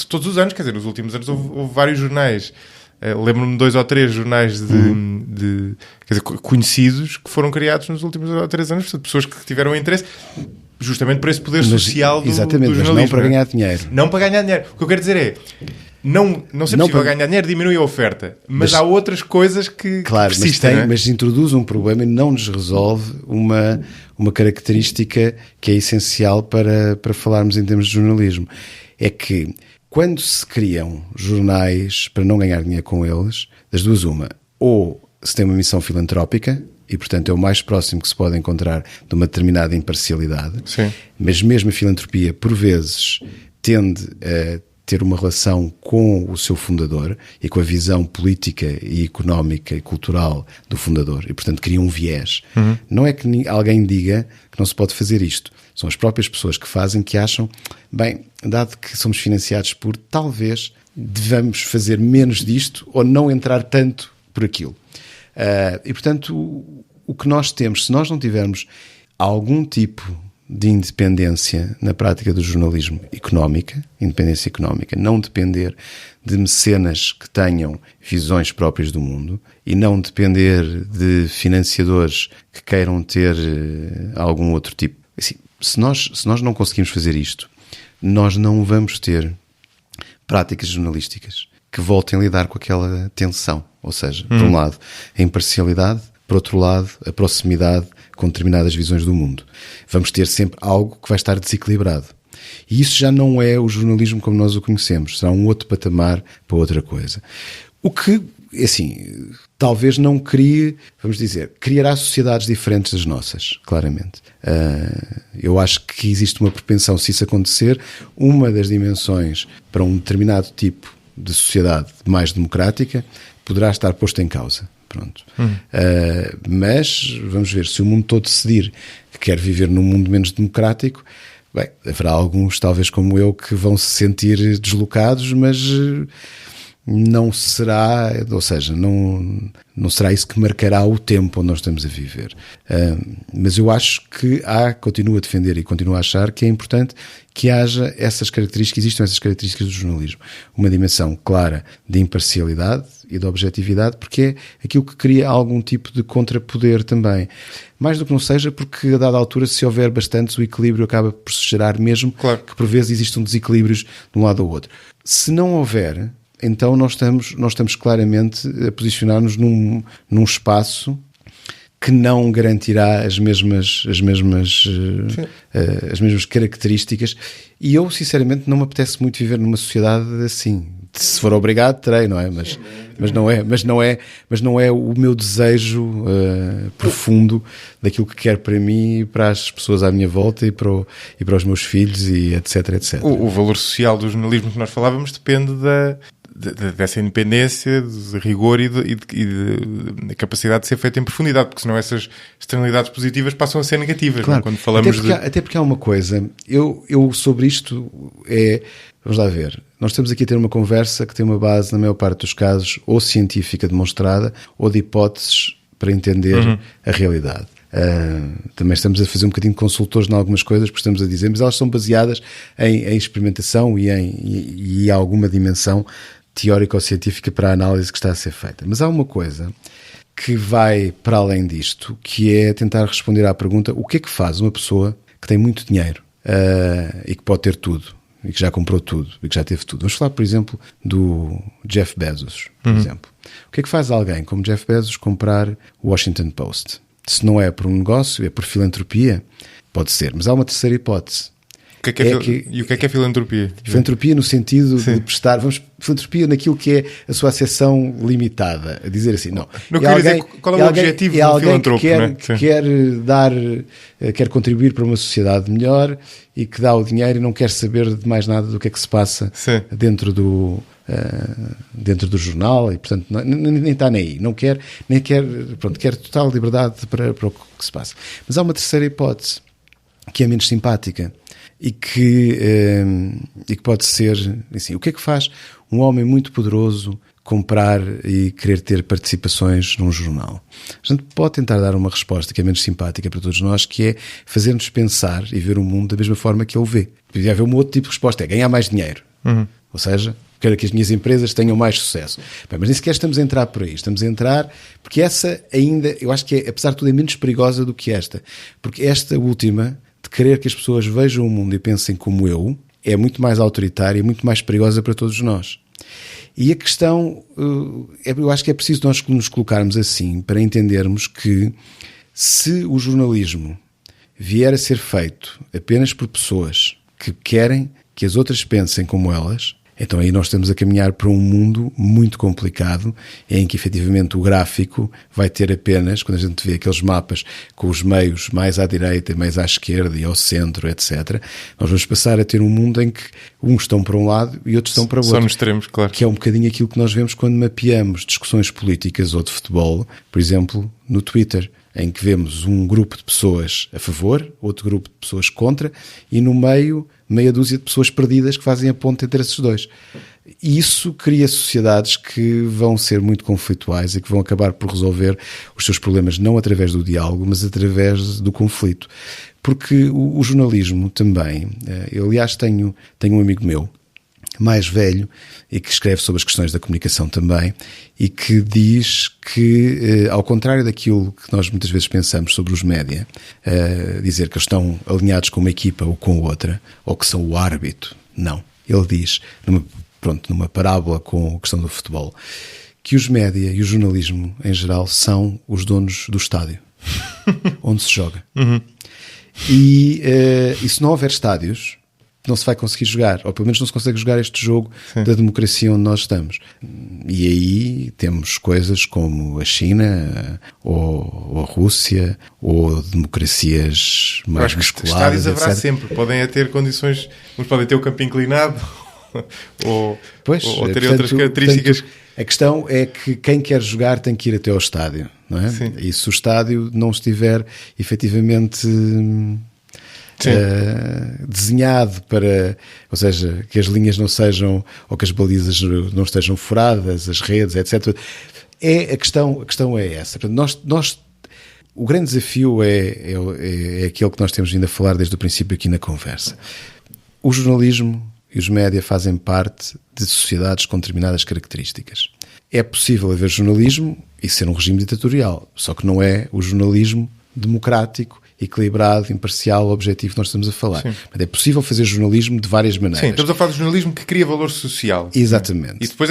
todos os anos. Quer dizer, nos últimos anos houve vários jornais. Lembro-me de 2 ou 3 jornais quer dizer, conhecidos que foram criados nos últimos 2 ou 3 anos, portanto, pessoas que tiveram interesse justamente por esse poder social do jornalismo. Mas não para ganhar dinheiro. Não para ganhar dinheiro. O que eu quero dizer é, não ser possível ganhar dinheiro, diminui a oferta. Mas há outras coisas que persistem. Mas introduz um problema e não nos resolve uma característica que é essencial para falarmos em termos de jornalismo. É que quando se criam jornais para não ganhar dinheiro com eles, das duas uma, ou se tem uma missão filantrópica, e portanto é o mais próximo que se pode encontrar de uma determinada imparcialidade. Sim. Mas mesmo a filantropia, por vezes, tende a ter uma relação com o seu fundador e com a visão política e económica e cultural do fundador, e portanto cria um viés. Não é que alguém diga que não se pode fazer isto. São as próprias pessoas que fazem, que acham, bem, dado que somos financiados por, talvez devamos fazer menos disto ou não entrar tanto por aquilo. E portanto o que nós temos, se nós não tivermos algum tipo de independência na prática do jornalismo independência económica, não depender de mecenas que tenham visões próprias do mundo e não depender de financiadores que queiram ter algum outro tipo. Assim, se nós não conseguimos fazer isto, nós não vamos ter práticas jornalísticas que voltem a lidar com aquela tensão. Ou seja, por um lado, a imparcialidade, por outro lado, a proximidade com determinadas visões do mundo. Vamos ter sempre algo que vai estar desequilibrado. E isso já não é o jornalismo como nós o conhecemos. Será um outro patamar para outra coisa. O que assim, talvez não crie, vamos dizer, criará sociedades diferentes das nossas, claramente. Eu acho que existe uma propensão, se isso acontecer, uma das dimensões para um determinado tipo de sociedade mais democrática poderá estar posta em causa. Pronto. Mas vamos ver, se o mundo todo decidir que quer viver num mundo menos democrático, bem, haverá alguns, talvez como eu, que vão se sentir deslocados, mas não será, ou seja, não será isso que marcará o tempo onde nós estamos a viver. Mas eu acho que continuo a defender e continuo a achar que é importante que haja essas características, existam essas características do jornalismo. Uma dimensão clara de imparcialidade e de objetividade, porque é aquilo que cria algum tipo de contrapoder também. Mais do que não seja, porque a dada altura, se houver bastantes, o equilíbrio acaba por se gerar, mesmo que por vezes existam desequilíbrios de um lado ou outro. Se não houver, então nós estamos claramente a posicionar-nos num espaço que não garantirá as mesmas características. E eu, sinceramente, não me apetece muito viver numa sociedade assim. Se for obrigado, terei, não é? Mas não é o meu desejo profundo daquilo que quero para mim e para as pessoas à minha volta e para os meus filhos e etc. O valor social do jornalismo que nós falávamos depende dessa independência, de rigor e da capacidade de ser feito em profundidade, porque senão essas externalidades positivas passam a ser negativas. Claro. Não? Quando falamos até porque há uma coisa, eu sobre isto vamos lá ver, nós estamos aqui a ter uma conversa que tem uma base, na maior parte dos casos, ou científica demonstrada, ou de hipóteses para entender a realidade. Também estamos a fazer um bocadinho de consultores em algumas coisas, porque estamos a dizer, mas elas são baseadas em experimentação e alguma dimensão teórica ou científica para a análise que está a ser feita. Mas há uma coisa que vai para além disto, que é tentar responder à pergunta: o que é que faz uma pessoa que tem muito dinheiro e que pode ter tudo, e que já comprou tudo, e que já teve tudo? Vamos falar, por exemplo, do Jeff Bezos, por exemplo. O que é que faz alguém como Jeff Bezos comprar o Washington Post? Se não é por um negócio, é por filantropia, pode ser. Mas há uma terceira hipótese. E o que é filantropia? Filantropia no sentido de prestar, filantropia naquilo que é a sua acessão limitada, a dizer assim, não. Não quero dizer qual é o objetivo do filantropo, que quer contribuir para uma sociedade melhor e que dá o dinheiro e não quer saber de mais nada do que é que se passa dentro do jornal e, portanto, nem está nem aí. Quer total liberdade para o que se passa. Mas há uma terceira hipótese, que é menos simpática, e que pode ser assim: o que é que faz um homem muito poderoso comprar e querer ter participações num jornal? A gente pode tentar dar uma resposta que é menos simpática para todos nós, que é fazer-nos pensar e ver o mundo da mesma forma que ele vê. Podia haver um outro tipo de resposta: é ganhar mais dinheiro. Ou seja, quero que as minhas empresas tenham mais sucesso. Bem, mas nem sequer estamos a entrar por aí. Estamos a entrar porque essa ainda, eu acho que apesar de tudo, é menos perigosa do que esta. Porque esta última, de querer que as pessoas vejam o mundo e pensem como eu, é muito mais autoritária e muito mais perigosa para todos nós. E a questão, eu acho que é preciso nós nos colocarmos assim para entendermos que se o jornalismo vier a ser feito apenas por pessoas que querem que as outras pensem como elas, então aí nós estamos a caminhar para um mundo muito complicado, em que efetivamente o gráfico vai ter apenas, quando a gente vê aqueles mapas com os meios mais à direita, mais à esquerda e ao centro, etc., nós vamos passar a ter um mundo em que uns estão para um lado e outros estão para o outro. Só nos extremos, claro. Que é um bocadinho aquilo que nós vemos quando mapeamos discussões políticas ou de futebol, por exemplo, no Twitter, em que vemos um grupo de pessoas a favor, outro grupo de pessoas contra, e no meio meia dúzia de pessoas perdidas que fazem a ponte entre esses dois. E isso cria sociedades que vão ser muito conflituais e que vão acabar por resolver os seus problemas não através do diálogo, mas através do conflito. Porque o jornalismo também, eu aliás tenho um amigo meu, mais velho, e que escreve sobre as questões da comunicação também, e que diz que, ao contrário daquilo que nós muitas vezes pensamos sobre os média, dizer que eles estão alinhados com uma equipa ou com outra, ou que são o árbitro, não. Ele diz, numa parábola com a questão do futebol, que os média e o jornalismo em geral são os donos do estádio onde se joga. E se não houver estádios, não se vai conseguir jogar, ou pelo menos não se consegue jogar este jogo da democracia onde nós estamos. E aí temos coisas como a China, ou a Rússia, ou democracias mais musculadas, etc. Haverá sempre, podem ter condições, uns podem ter o campo inclinado, ou ter outras características. Portanto, a questão é que quem quer jogar tem que ir até ao estádio, não é? Sim. E se o estádio não estiver efetivamente desenhado para, ou seja, que as linhas não sejam, ou que as balizas não estejam furadas, as redes, etc. A questão é essa. Portanto, nós o grande desafio é aquele que nós temos vindo a falar desde o princípio aqui na conversa. O jornalismo e os média fazem parte de sociedades com determinadas características. É possível haver jornalismo e ser um regime ditatorial, só que não é o jornalismo democrático, equilibrado, imparcial, objetivo que nós estamos a falar. Sim. Mas é possível fazer jornalismo de várias maneiras. Sim, estamos a falar de jornalismo que cria valor social. Exatamente. E depois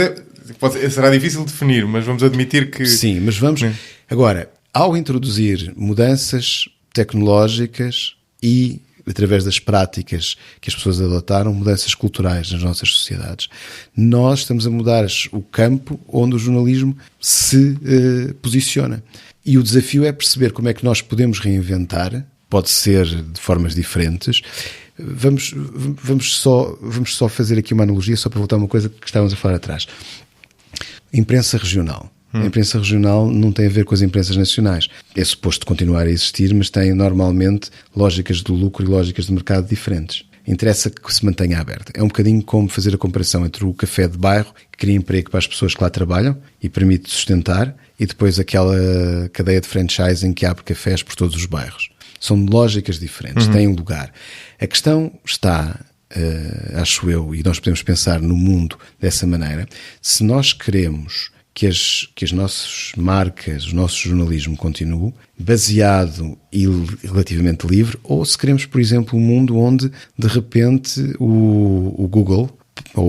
será difícil definir, mas vamos admitir que... Sim, mas vamos... Sim. Agora, ao introduzir mudanças tecnológicas e, através das práticas que as pessoas adotaram, mudanças culturais nas nossas sociedades, nós estamos a mudar o campo onde o jornalismo se posiciona. E o desafio é perceber como é que nós podemos reinventar, pode ser de formas diferentes. Vamos só fazer aqui uma analogia, só para voltar a uma coisa que estávamos a falar atrás. Imprensa regional. A imprensa regional não tem a ver com as imprensas nacionais. É suposto continuar a existir, mas tem normalmente lógicas do lucro e lógicas de mercado diferentes. Interessa que se mantenha aberta. É um bocadinho como fazer a comparação entre o café de bairro, que cria emprego para as pessoas que lá trabalham e permite sustentar, e depois aquela cadeia de franchising que abre cafés por todos os bairros. São lógicas diferentes, têm lugar. A questão está, acho eu, e nós podemos pensar no mundo dessa maneira, se nós queremos que as nossas marcas, o nosso jornalismo continue baseado e relativamente livre, ou se queremos, por exemplo, um mundo onde, de repente, o Google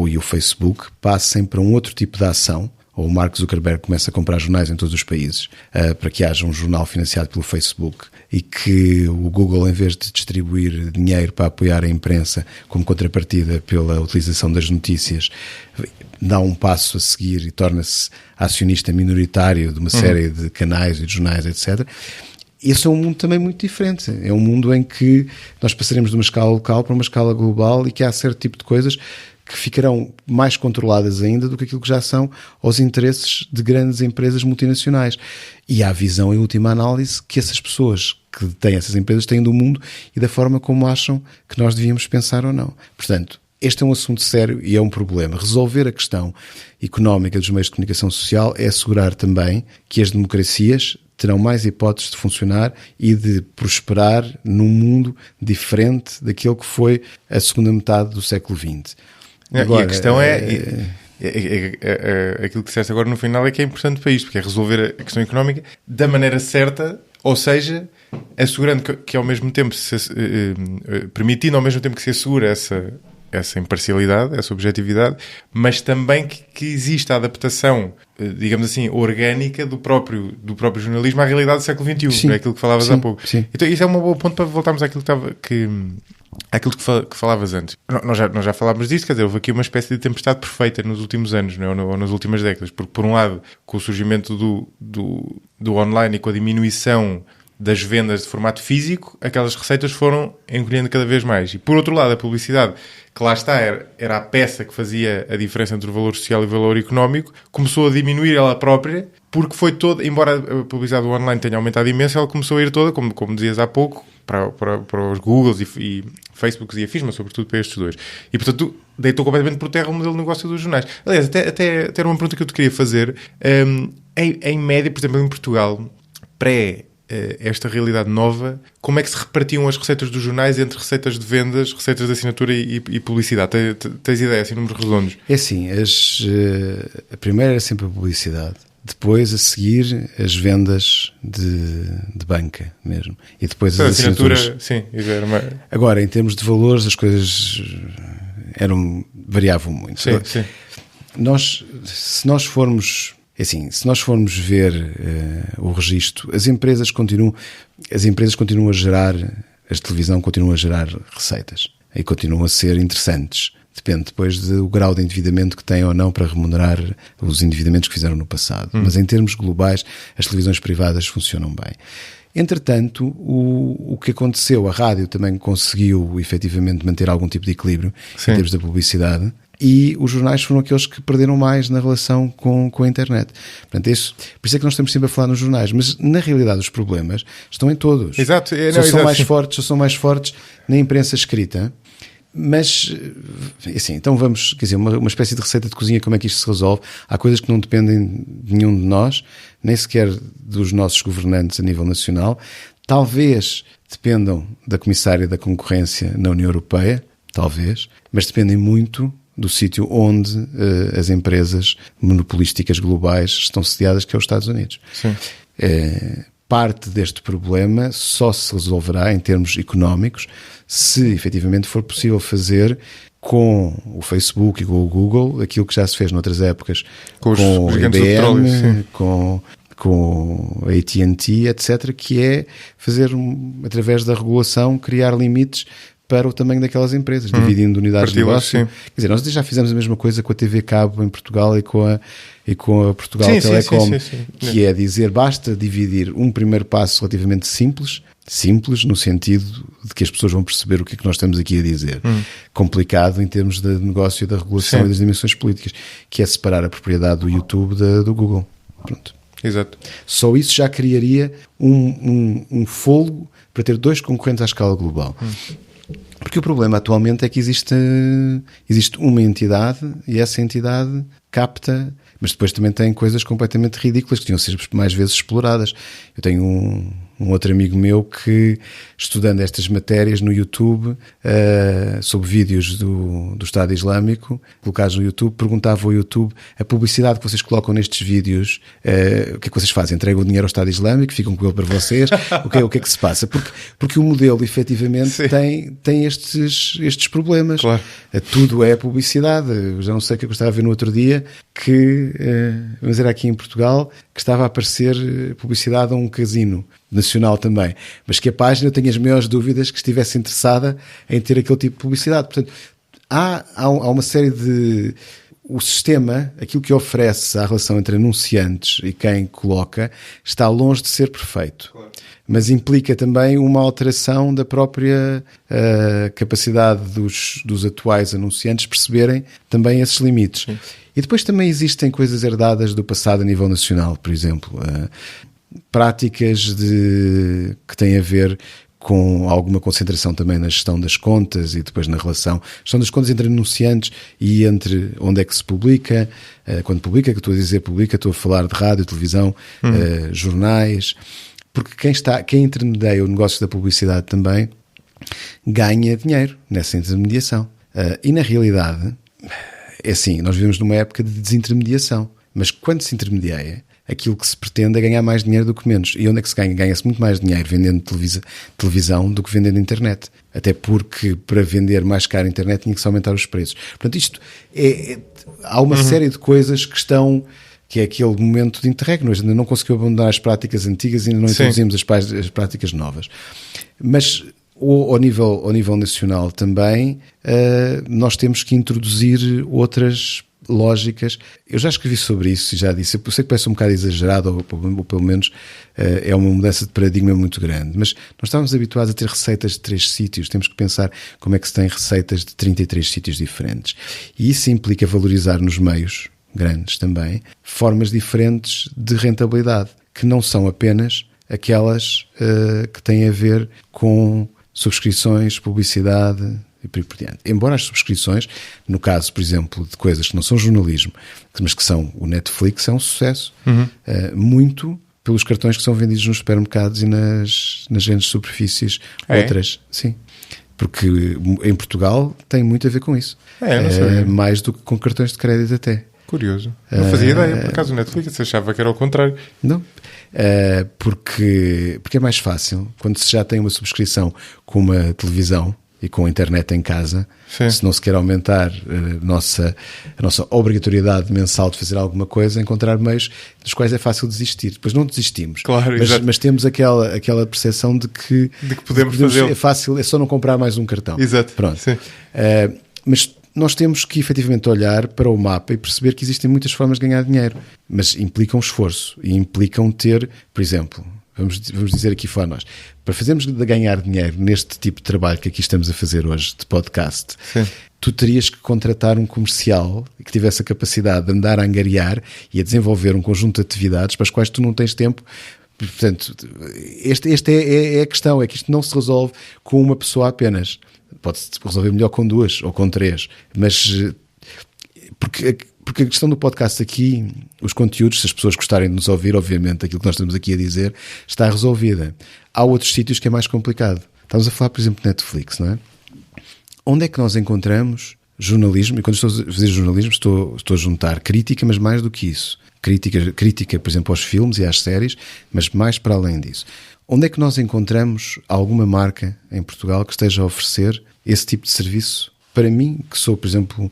e o Facebook passem para um outro tipo de ação, ou o Mark Zuckerberg começa a comprar jornais em todos os países, para que haja um jornal financiado pelo Facebook, e que o Google, em vez de distribuir dinheiro para apoiar a imprensa como contrapartida pela utilização das notícias, dá um passo a seguir e torna-se acionista minoritário de uma série de canais e de jornais, etc. Esse é um mundo também muito diferente. É um mundo em que nós passaremos de uma escala local para uma escala global, e que há certo tipo de coisas que ficarão mais controladas ainda do que aquilo que já são aos interesses de grandes empresas multinacionais. E há a visão, em última análise, que essas pessoas que têm essas empresas têm do mundo e da forma como acham que nós devíamos pensar ou não. Portanto, este é um assunto sério e é um problema. Resolver a questão económica dos meios de comunicação social é assegurar também que as democracias terão mais hipóteses de funcionar e de prosperar num mundo diferente daquele que foi a segunda metade do século XX. Agora, e a questão aquilo que disseste agora no final é que é importante para isto, porque é resolver a questão económica da maneira certa, ou seja, assegurando que ao mesmo tempo, permitindo ao mesmo tempo que se assegura essa imparcialidade, essa objetividade, mas também que exista a adaptação, digamos assim, orgânica do próprio jornalismo à realidade do século XXI, sim, é aquilo que falavas há pouco. Sim. Então isso é um bom ponto para voltarmos àquilo que falavas antes. Nós já falámos disso, quer dizer, houve aqui uma espécie de tempestade perfeita nos últimos anos, não é? Ou nas últimas décadas, porque por um lado, com o surgimento do online e com a diminuição das vendas de formato físico, aquelas receitas foram encolhendo cada vez mais. E por outro lado, a publicidade, que lá está, era a peça que fazia a diferença entre o valor social e o valor económico, começou a diminuir ela própria, porque foi toda, embora a publicidade do online tenha aumentado imenso, ela começou a ir toda, como dizias há pouco, para os Googles e Facebooks e afins, mas sobretudo para estes dois. E, portanto, deitou completamente por terra o modelo de negócio dos jornais. Aliás, até era uma pergunta que eu te queria fazer. Em média, por exemplo, em Portugal, esta realidade nova, como é que se repartiam as receitas dos jornais entre receitas de vendas, receitas de assinatura e publicidade? Tens ideia, assim, números redondos? É assim, a primeira era sempre a publicidade. Depois, a seguir, as vendas de banca mesmo. E depois as assinaturas. Sim, Agora, em termos de valores, as coisas variavam muito. Sim, sim. Se nós formos ver o registro, as empresas continuam a gerar, a televisão continua a gerar receitas. e continuam a ser interessantes. Depende depois do grau de endividamento que têm ou não para remunerar os endividamentos que fizeram no passado. Mas em termos globais, as televisões privadas funcionam bem. Entretanto, o que aconteceu, a rádio também conseguiu efetivamente manter algum tipo de equilíbrio em termos da publicidade, e os jornais foram aqueles que perderam mais na relação com a internet. Portanto, por isso é que nós estamos sempre a falar nos jornais, mas na realidade os problemas estão em todos. Exato. São mais fortes na imprensa escrita. Mas, assim, então vamos, quer dizer, uma espécie de receita de cozinha, como é que isto se resolve? Há coisas que não dependem de nenhum de nós, nem sequer dos nossos governantes a nível nacional. Talvez dependam da Comissária da Concorrência na União Europeia, talvez, mas dependem muito do sítio onde as empresas monopolísticas globais estão sediadas, que é os Estados Unidos. Sim. Parte deste problema só se resolverá em termos económicos se efetivamente for possível fazer com o Facebook e com o Google aquilo que já se fez noutras épocas com a IBM, com a AT&T, etc., que é fazer, através da regulação, criar limites para o tamanho daquelas empresas, dividindo unidades de negócio. Quer dizer, nós já fizemos a mesma coisa com a TV Cabo em Portugal e com a Portugal Telecom, que é dizer, basta dividir um primeiro passo relativamente simples no sentido de que as pessoas vão perceber o que é que nós estamos aqui a dizer. Complicado em termos de negócio, da regulação e das dimensões políticas, que é separar a propriedade do YouTube do Google. Pronto. Exato. Só isso já criaria um fôlego para ter dois concorrentes à escala global. Porque o problema atualmente é que existe uma entidade e essa entidade capta, mas depois também tem coisas completamente ridículas que deviam ser mais vezes exploradas. Eu tenho um outro amigo meu que, estudando estas matérias no YouTube, sobre vídeos do Estado Islâmico, colocados no YouTube, perguntava ao YouTube: a publicidade que vocês colocam nestes vídeos, o que é que vocês fazem? Entregam o dinheiro ao Estado Islâmico? Ficam com ele para vocês? O que é que se passa? Porque o modelo, efetivamente, tem estes problemas. Claro. Tudo é publicidade. Eu já não sei o que eu estava a ver no outro dia, mas era aqui em Portugal, que estava a aparecer publicidade a um casino nacional também, mas que a página, eu tenho as maiores dúvidas que estivesse interessada em ter aquele tipo de publicidade. Portanto, há uma série de... O sistema, aquilo que oferece à relação entre anunciantes e quem coloca, está longe de ser perfeito. Claro. Mas implica também uma alteração da própria capacidade dos atuais anunciantes perceberem também esses limites. Sim. E depois também existem coisas herdadas do passado a nível nacional, por exemplo, práticas que têm a ver com alguma concentração também na gestão das contas e depois na gestão das contas entre anunciantes e entre onde é que se publica, quando publica, que estou a dizer publica, estou a falar de rádio, televisão, jornais, porque quem intermedia o negócio da publicidade também ganha dinheiro nessa intermediação. E na realidade, é assim, nós vivemos numa época de desintermediação, mas quando se intermedia, aquilo que se pretende é ganhar mais dinheiro do que menos. E onde é que se ganha? Ganha-se muito mais dinheiro vendendo televisão do que vendendo internet. Até porque para vender mais caro a internet tinha que se aumentar os preços. Portanto, isto há uma série de coisas que estão... que é aquele momento de interregno. Ainda não conseguiu abandonar as práticas antigas e ainda não introduzimos as práticas novas. Mas... ao nível nacional também, nós temos que introduzir outras lógicas. Eu já escrevi sobre isso e já disse, eu sei que parece um bocado exagerado, ou pelo menos é uma mudança de paradigma muito grande, mas nós estávamos habituados a ter receitas de 3 sítios, temos que pensar como é que se tem receitas de 33 sítios diferentes. E isso implica valorizar nos meios grandes também formas diferentes de rentabilidade, que não são apenas aquelas que têm a ver com subscrições, publicidade e por aí por diante. Embora as subscrições, no caso, por exemplo, de coisas que não são jornalismo, mas que são o Netflix, é um sucesso. Muito pelos cartões que são vendidos nos supermercados e nas grandes superfícies outras. Sim. Porque em Portugal tem muito a ver com isso. Não sabia. Mais do que com cartões de crédito até. Curioso. Não fazia ideia, por acaso, o Netflix achava que era ao contrário. Não. Porque é mais fácil, quando se já tem uma subscrição com uma televisão e com a internet em casa, Sim. se não se quer aumentar a nossa obrigatoriedade mensal de fazer alguma coisa, encontrar meios dos quais é fácil desistir. Depois não desistimos, Claro, mas temos aquela percepção de que podemos fazer. É fácil, é só não comprar mais um cartão. Exato. Pronto. Sim. Mas nós temos que efetivamente olhar para o mapa e perceber que existem muitas formas de ganhar dinheiro, mas implicam esforço e implicam ter, por exemplo, vamos dizer aqui fora nós, para fazermos de ganhar dinheiro neste tipo de trabalho que aqui estamos a fazer hoje, de podcast, Sim. tu terias que contratar um comercial que tivesse a capacidade de andar a angariar e a desenvolver um conjunto de atividades para as quais tu não tens tempo. Portanto, esta é a questão, é que isto não se resolve com uma pessoa apenas. Pode-se resolver melhor com 2 ou com 3, mas porque a questão do podcast aqui, os conteúdos, se as pessoas gostarem de nos ouvir, obviamente aquilo que nós estamos aqui a dizer está resolvida. Há outros sítios que é mais complicado. Estamos a falar, por exemplo, de Netflix, não é? Onde é que nós encontramos jornalismo? E quando estou a fazer jornalismo estou a juntar crítica, mas mais do que isso. Crítica, por exemplo, aos filmes e às séries, mas mais para além disso. Onde é que nós encontramos alguma marca em Portugal que esteja a oferecer esse tipo de serviço? Para mim, que sou, por exemplo,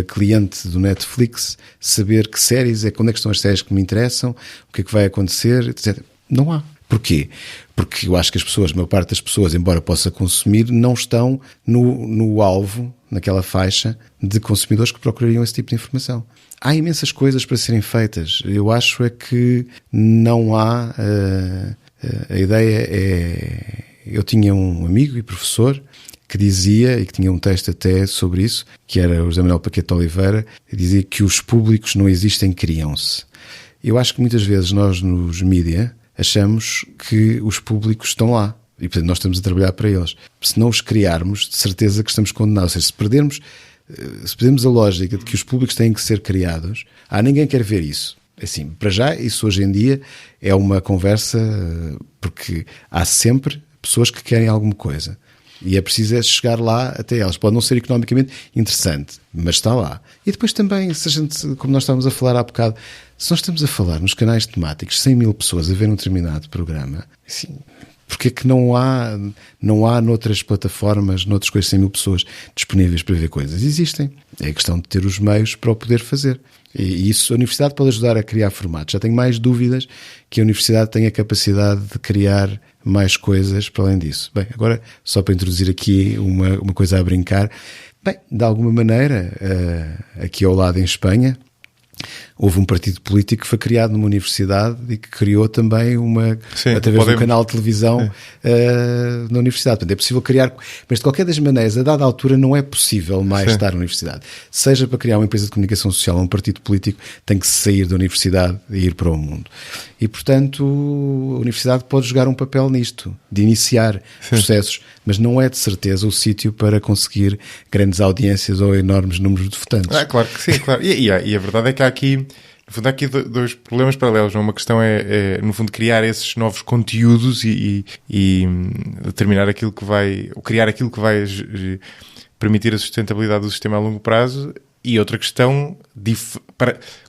cliente do Netflix, saber que séries onde é que estão as séries que me interessam, o que é que vai acontecer, etc. Não há. Porquê? Porque eu acho que a maior parte das pessoas, embora possa consumir, não estão no alvo, naquela faixa de consumidores que procurariam esse tipo de informação. Há imensas coisas para serem feitas. Eu acho é que não há... A ideia é... Eu tinha um amigo e professor que dizia, e que tinha um texto até sobre isso, que era o José Manuel Paquete Oliveira, que dizia que os públicos não existem, criam-se. Eu acho que muitas vezes nós nos mídia achamos que os públicos estão lá e, portanto, nós estamos a trabalhar para eles. Se não os criarmos, de certeza que estamos condenados. Ou seja, se perdermos a lógica de que os públicos têm que ser criados, ninguém quer ver isso. Assim, para já, isso hoje em dia é uma conversa, porque há sempre pessoas que querem alguma coisa. E é preciso chegar lá até elas. Pode não ser economicamente interessante, mas está lá. E depois também, se a gente, como nós estávamos a falar há bocado, se nós estamos a falar nos canais temáticos, 100 mil pessoas a ver um determinado programa, assim, porque é que não há noutras plataformas, noutras coisas, 100 mil pessoas disponíveis para ver coisas? Existem. É a questão de ter os meios para o poder fazer. E isso a universidade pode ajudar a criar formatos. Já tenho mais dúvidas que a universidade tenha capacidade de criar mais coisas para além disso. Bem, agora, só para introduzir aqui uma coisa a brincar. Bem, de alguma maneira, aqui ao lado em Espanha, houve um partido político que foi criado numa universidade e que criou também através de um canal de televisão na universidade. Portanto, é possível criar, mas de qualquer das maneiras, a dada altura não é possível mais estar na universidade. Seja para criar uma empresa de comunicação social ou um partido político, tem que sair da universidade e ir para o mundo. E, portanto, a universidade pode jogar um papel nisto, de iniciar processos, mas não é de certeza o sítio para conseguir grandes audiências ou enormes números de votantes. Claro que sim, claro. E a verdade é que há aqui, no fundo, há aqui dois problemas paralelos. Uma questão é, no fundo, criar esses novos conteúdos e determinar aquilo que vai, ou criar aquilo que vai permitir a sustentabilidade do sistema a longo prazo. E outra questão,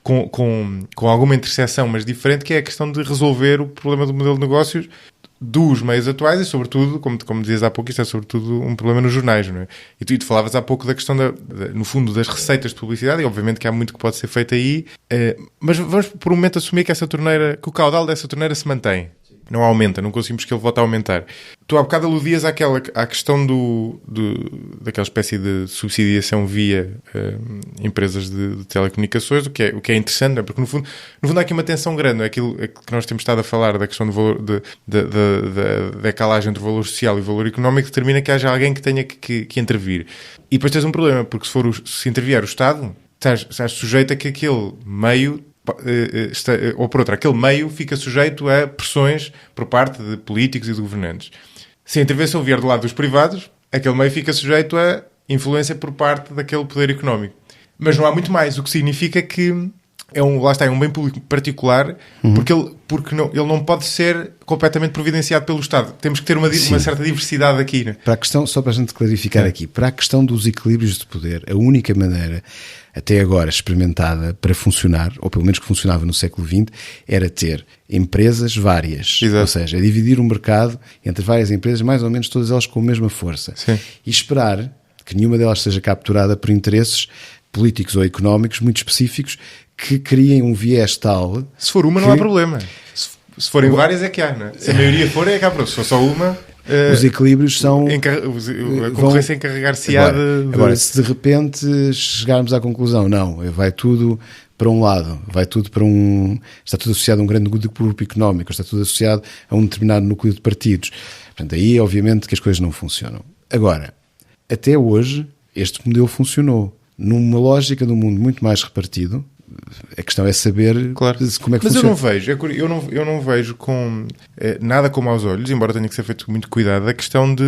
com alguma interseção, mas diferente, que é a questão de resolver o problema do modelo de negócios dos meios atuais e, sobretudo, como dizias há pouco, isto é sobretudo um problema nos jornais, não é? E tu falavas há pouco da questão, no fundo, das receitas de publicidade, e obviamente que há muito que pode ser feito aí, mas vamos por um momento assumir que que o caudal dessa torneira se mantém. Não aumenta, não conseguimos que ele volte a aumentar. Tu há bocado aludias à questão daquela espécie de subsidiação via empresas de telecomunicações, o que é interessante, não é? Porque no fundo há aqui uma tensão grande, não é? Aquilo que nós temos estado a falar da questão do valor, da decalagem entre o valor social e o valor económico, determina que haja alguém que tenha que intervir. E depois tens um problema, porque se intervier o Estado, estás sujeito a que aquele meio... ou por outra, aquele meio fica sujeito a pressões por parte de políticos e de governantes. Se a intervenção vier do lado dos privados, aquele meio fica sujeito a influência por parte daquele poder económico. Mas não há muito mais, o que significa que lá está, é um bem público particular, porque ele não pode ser completamente providenciado pelo Estado. Temos que ter uma certa diversidade aqui, né? Para a questão, só para a gente clarificar aqui, para a questão dos equilíbrios de poder, a única maneira até agora experimentada para funcionar, ou pelo menos que funcionava no século XX, era ter empresas várias. Exato. Ou seja, dividir o mercado entre várias empresas, mais ou menos todas elas com a mesma força. Sim. E esperar que nenhuma delas seja capturada por interesses políticos ou económicos muito específicos que criem um viés tal... Se for uma, não há problema. Se forem várias, é que há, não é? Se a maioria for, é que há problema. Se for só uma... os equilíbrios são... A concorrência encarregar-se-á de... Agora, se de repente chegarmos à conclusão, não, vai tudo para um lado, vai tudo para está tudo associado a um grande grupo económico, está tudo associado a um determinado núcleo de partidos. Portanto, aí, obviamente, que as coisas não funcionam. Agora, até hoje, este modelo funcionou. Numa lógica de um mundo muito mais repartido, a questão é saber como é que funciona. Mas eu não vejo, eu não vejo com nada como aos olhos, embora tenha que ser feito com muito cuidado, a questão de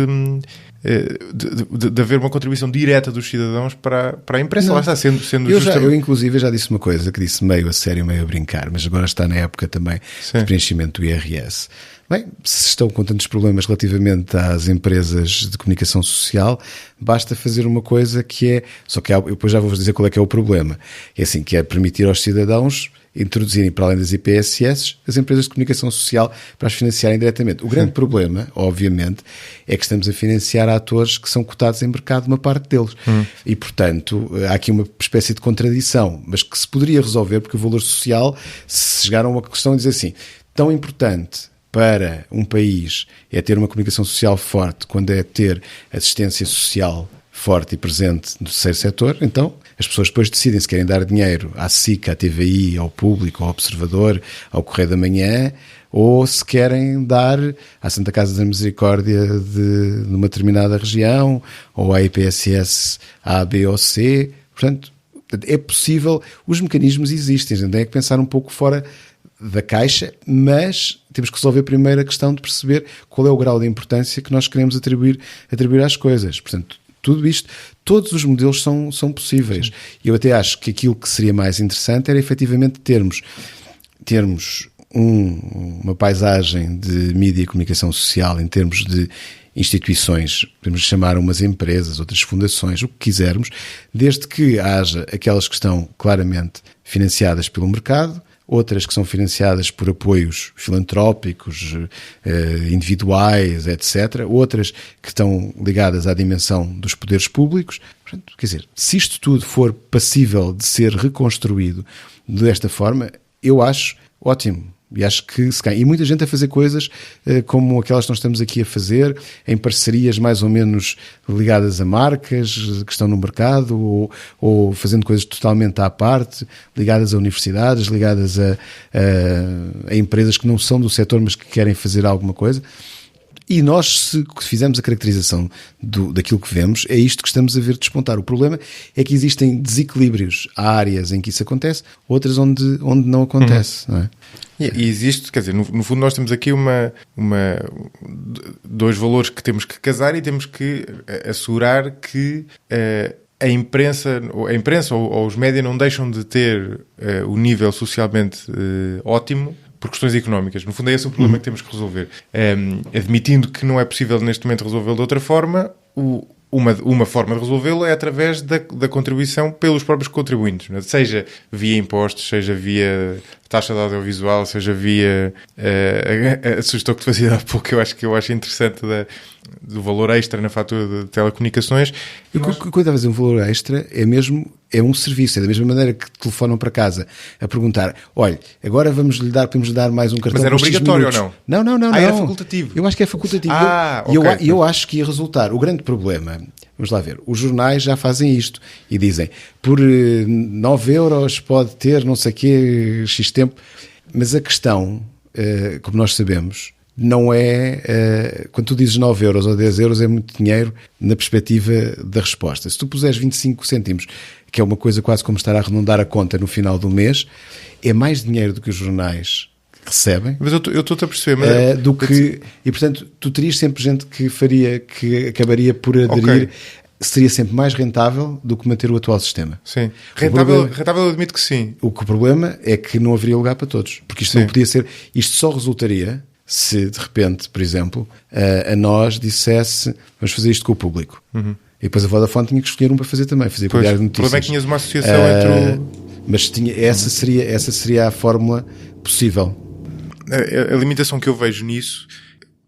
haver uma contribuição direta dos cidadãos para a imprensa. Não. Lá está sendo eu inclusive já disse uma coisa que disse meio a sério, meio a brincar, mas agora está na época também de preenchimento do IRS. Bem, se estão com tantos problemas relativamente às empresas de comunicação social, basta fazer uma coisa que é... Só que eu depois já vou-vos dizer qual é que é o problema. É assim, que é permitir aos cidadãos introduzirem, para além das IPSS, as empresas de comunicação social para as financiarem diretamente. O grande problema, obviamente, é que estamos a financiar atores que são cotados em mercado, uma parte deles. E, portanto, há aqui uma espécie de contradição, mas que se poderia resolver, porque o valor social, se chegar a uma questão de dizer assim, tão importante para um país é ter uma comunicação social forte quando é ter assistência social forte e presente no terceiro setor, então as pessoas depois decidem se querem dar dinheiro à SIC, à TVI, ao Público, ao Observador, ao Correio da Manhã, ou se querem dar à Santa Casa da Misericórdia numa determinada região, ou à IPSS A, B ou C. Portanto, é possível, os mecanismos existem, a gente tem que pensar um pouco fora da caixa, mas temos que resolver primeiro a questão de perceber qual é o grau de importância que nós queremos atribuir às coisas. Portanto, tudo isto, todos os modelos são possíveis. E eu até acho que aquilo que seria mais interessante era efetivamente termos uma paisagem de mídia e comunicação social em termos de instituições, podemos chamar umas empresas, outras fundações, o que quisermos, desde que haja aquelas que estão claramente financiadas pelo mercado, outras que são financiadas por apoios filantrópicos, individuais, etc. Outras que estão ligadas à dimensão dos poderes públicos. Portanto, quer dizer, se isto tudo for passível de ser reconstruído desta forma, eu acho ótimo. E acho que se ganha. E muita gente a fazer coisas como aquelas que nós estamos aqui a fazer, em parcerias mais ou menos ligadas a marcas que estão no mercado, ou fazendo coisas totalmente à parte, ligadas a universidades, ligadas a empresas que não são do setor, mas que querem fazer alguma coisa. E nós, se fizermos a caracterização daquilo que vemos, é isto que estamos a ver despontar. O problema é que existem desequilíbrios. Há áreas em que isso acontece, outras onde não acontece. Não é? E existe, quer dizer, no fundo nós temos aqui dois valores que temos que casar e temos que assegurar que a imprensa ou os médias não deixam de ter o nível socialmente ótimo por questões económicas. No fundo é esse o problema que temos que resolver. Admitindo que não é possível neste momento resolvê-lo de outra forma, uma forma de resolvê-lo é através da contribuição pelos próprios contribuintes, né? Seja via impostos, seja via taxa de audiovisual, seja via a sugestão que te fazia há pouco, eu acho interessante do valor extra na fatura de telecomunicações. Quando estava a dizer um valor extra, é um serviço, é da mesma maneira que telefonam para casa a perguntar, olha, agora podemos lhe dar mais um cartão. Mas era obrigatório ou não? Não. Era facultativo? Eu acho que é facultativo. Ok. Eu acho que ia resultar. O grande problema, vamos lá ver, os jornais já fazem isto e dizem, por 9 euros pode ter não sei o quê, X tempo, mas a questão, como nós sabemos, não é, quando tu dizes 9 euros ou 10 euros é muito dinheiro na perspectiva da resposta. Se tu puseres 25 cêntimos, que é uma coisa quase como estar a arredondar a conta no final do mês, é mais dinheiro do que os jornais recebem. Mas eu estou-te a perceber. E portanto, tu terias sempre gente que acabaria por aderir seria sempre mais rentável do que manter o atual sistema. Sim. Rentável eu admito que sim. O problema é que não haveria lugar para todos. Porque isto não podia ser... Isto só resultaria se, de repente, por exemplo, a nós dissesse vamos fazer isto com o público. Uhum. E depois a Vodafone tinha que escolher um para fazer também. Fazer com o Diário de Notícias. O problema é que tinhas uma associação entre Mas essa seria a fórmula possível. A limitação que eu vejo nisso,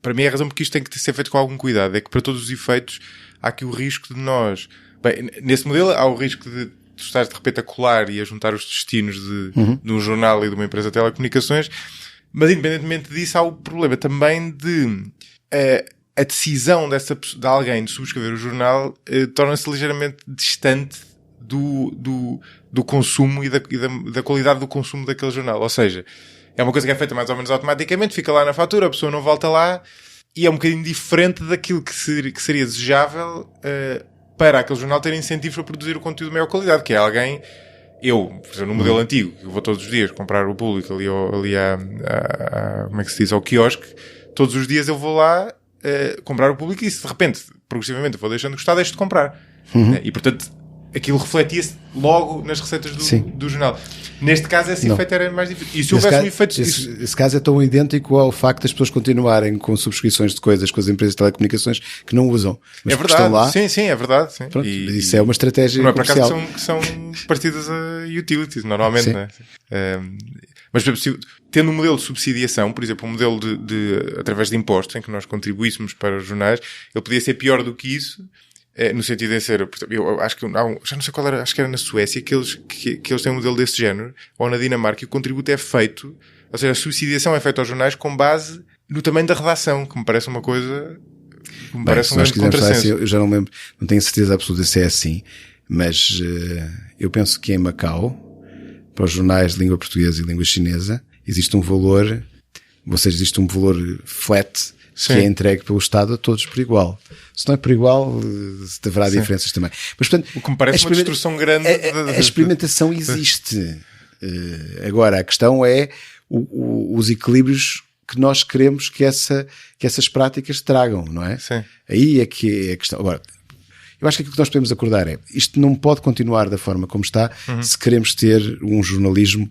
para mim é a razão porque isto tem que ser feito com algum cuidado. É que para todos os efeitos há aqui o risco de nós... Bem, nesse modelo há o risco de tu estares de repente a colar e a juntar os destinos de um jornal e de uma empresa de telecomunicações, mas independentemente disso há o problema também de a decisão de alguém de subscrever o jornal torna-se ligeiramente distante do consumo e da qualidade do consumo daquele jornal. Ou seja, é uma coisa que é feita mais ou menos automaticamente, fica lá na fatura, a pessoa não volta lá e é um bocadinho diferente daquilo que seria desejável para aquele jornal ter incentivos para produzir o conteúdo de maior qualidade, que é alguém... por exemplo, no modelo antigo, eu vou todos os dias comprar o Público ali como é que se diz, ao quiosque, todos os dias eu vou lá comprar o Público e se de repente, progressivamente, eu vou deixando de gostar, deixo de comprar. E portanto, aquilo refletia-se logo nas receitas do jornal. Neste caso, esse efeito era mais difícil. E se houvesse um efeito... Esse caso é tão idêntico ao facto das pessoas continuarem com subscrições de coisas com as empresas de telecomunicações que não usam. Mas é verdade. Estão lá. Sim, é verdade. Sim. Pronto, isso é uma estratégia comercial. Não é por acaso que são partidas a utilities, normalmente. Não é? Mas, por exemplo, tendo um modelo de subsidiação, por exemplo, um modelo através de impostos, em que nós contribuíssemos para os jornais, ele podia ser pior do que isso, no sentido de ser, por exemplo, eu acho que já não sei qual era, acho que era na Suécia que eles têm um modelo desse género, ou na Dinamarca, e o contributo é feito, ou seja, a subsidiação é feita aos jornais com base no tamanho da redação, que me parece uma coisa, parece um grande contrassenso. Eu já não lembro, não tenho certeza absoluta se é assim, mas eu penso que em Macau, para os jornais de língua portuguesa e língua chinesa, existe um valor, ou seja, existe um valor flat, que é entregue pelo Estado a todos por igual. Se não é por igual, haverá diferenças também. Mas, portanto, o que me parece uma destruição grande. A experimentação existe. Agora, a questão é os equilíbrios que nós queremos que essas práticas tragam, não é? Sim. Aí é que é a questão. Agora, eu acho que aquilo que nós podemos acordar é isto não pode continuar da forma como está se queremos ter um jornalismo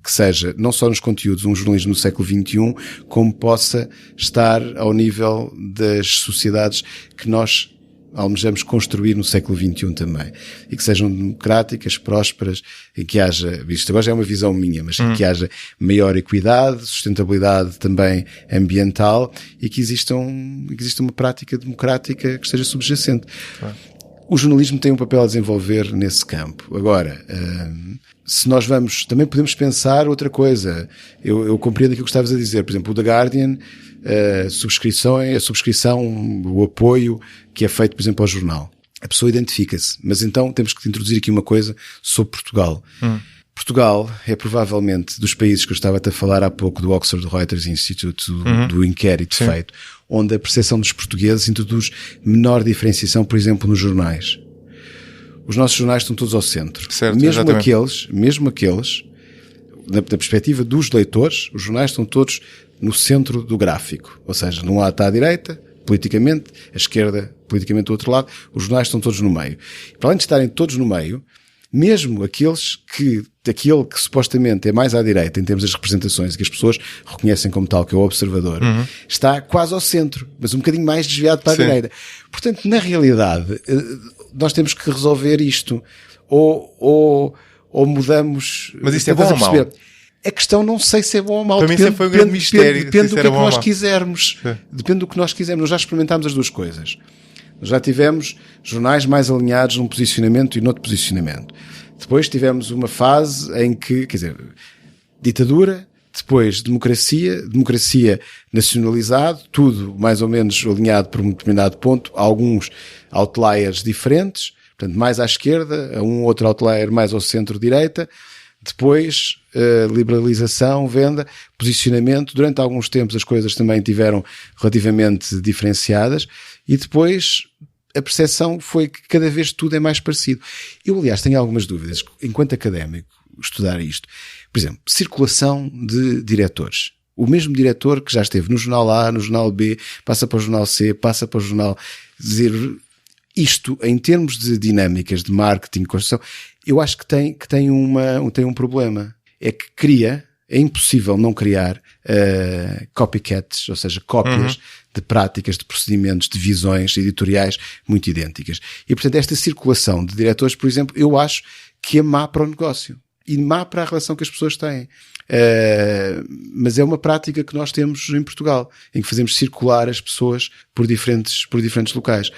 que seja, não só nos conteúdos, um jornalismo do século XXI, como possa estar ao nível das sociedades que nós almejamos construir no século XXI também. E que sejam democráticas, prósperas, e que haja, isto agora já é uma visão minha, mas que haja maior equidade, sustentabilidade também ambiental e que exista uma prática democrática que esteja subjacente. Claro. O jornalismo tem um papel a desenvolver nesse campo. Agora, se nós também podemos pensar outra coisa. Eu compreendo aquilo que estavas a dizer. Por exemplo, o The Guardian, a subscrição, o apoio que é feito, por exemplo, ao jornal. A pessoa identifica-se. Mas então temos que introduzir aqui uma coisa sobre Portugal. Portugal é provavelmente dos países que eu estava a falar há pouco do Oxford Reuters Institute, do inquérito feito, onde a percepção dos portugueses introduz menor diferenciação, por exemplo, nos jornais. Os nossos jornais estão todos ao centro. Certo, mesmo aqueles, na perspectiva dos leitores, os jornais estão todos no centro do gráfico. Ou seja, num lado está à direita, politicamente, a esquerda, politicamente do outro lado, os jornais estão todos no meio. Para além de estarem todos no meio, mesmo aquele que supostamente é mais à direita em termos das representações e que as pessoas reconhecem como tal, que é o Observador, está quase ao centro, mas um bocadinho mais desviado para a direita. Portanto, na realidade, nós temos que resolver isto. Ou mudamos... Mas isto é bom ou mau? A questão não sei se é bom ou mau. Para mim sempre foi um grande mistério. Depende do que nós quisermos. Depende do que nós quisermos. Nós já experimentámos as duas coisas. Nós já tivemos jornais mais alinhados num posicionamento e noutro posicionamento. Depois tivemos uma fase em que, quer dizer, ditadura, depois democracia nacionalizado, tudo mais ou menos alinhado por um determinado ponto, alguns outliers diferentes, portanto mais à esquerda, um outro outlier mais ao centro-direita, depois liberalização, venda, posicionamento. Durante alguns tempos as coisas também tiveram relativamente diferenciadas e depois a percepção foi que cada vez tudo é mais parecido. Eu, aliás, tenho algumas dúvidas, enquanto académico, estudar isto. Por exemplo, circulação de diretores. O mesmo diretor que já esteve no jornal A, no jornal B, passa para o jornal C, passa para o jornal Z. Isto, em termos de dinâmicas de marketing, construção, eu acho que tem um problema. É que é impossível não criar copycats, ou seja, cópias de práticas, de procedimentos, de visões editoriais muito idênticas. E, portanto, esta circulação de diretores, por exemplo, eu acho que é má para o negócio e má para a relação que as pessoas têm. Mas é uma prática que nós temos em Portugal, em que fazemos circular as pessoas por diferentes locais.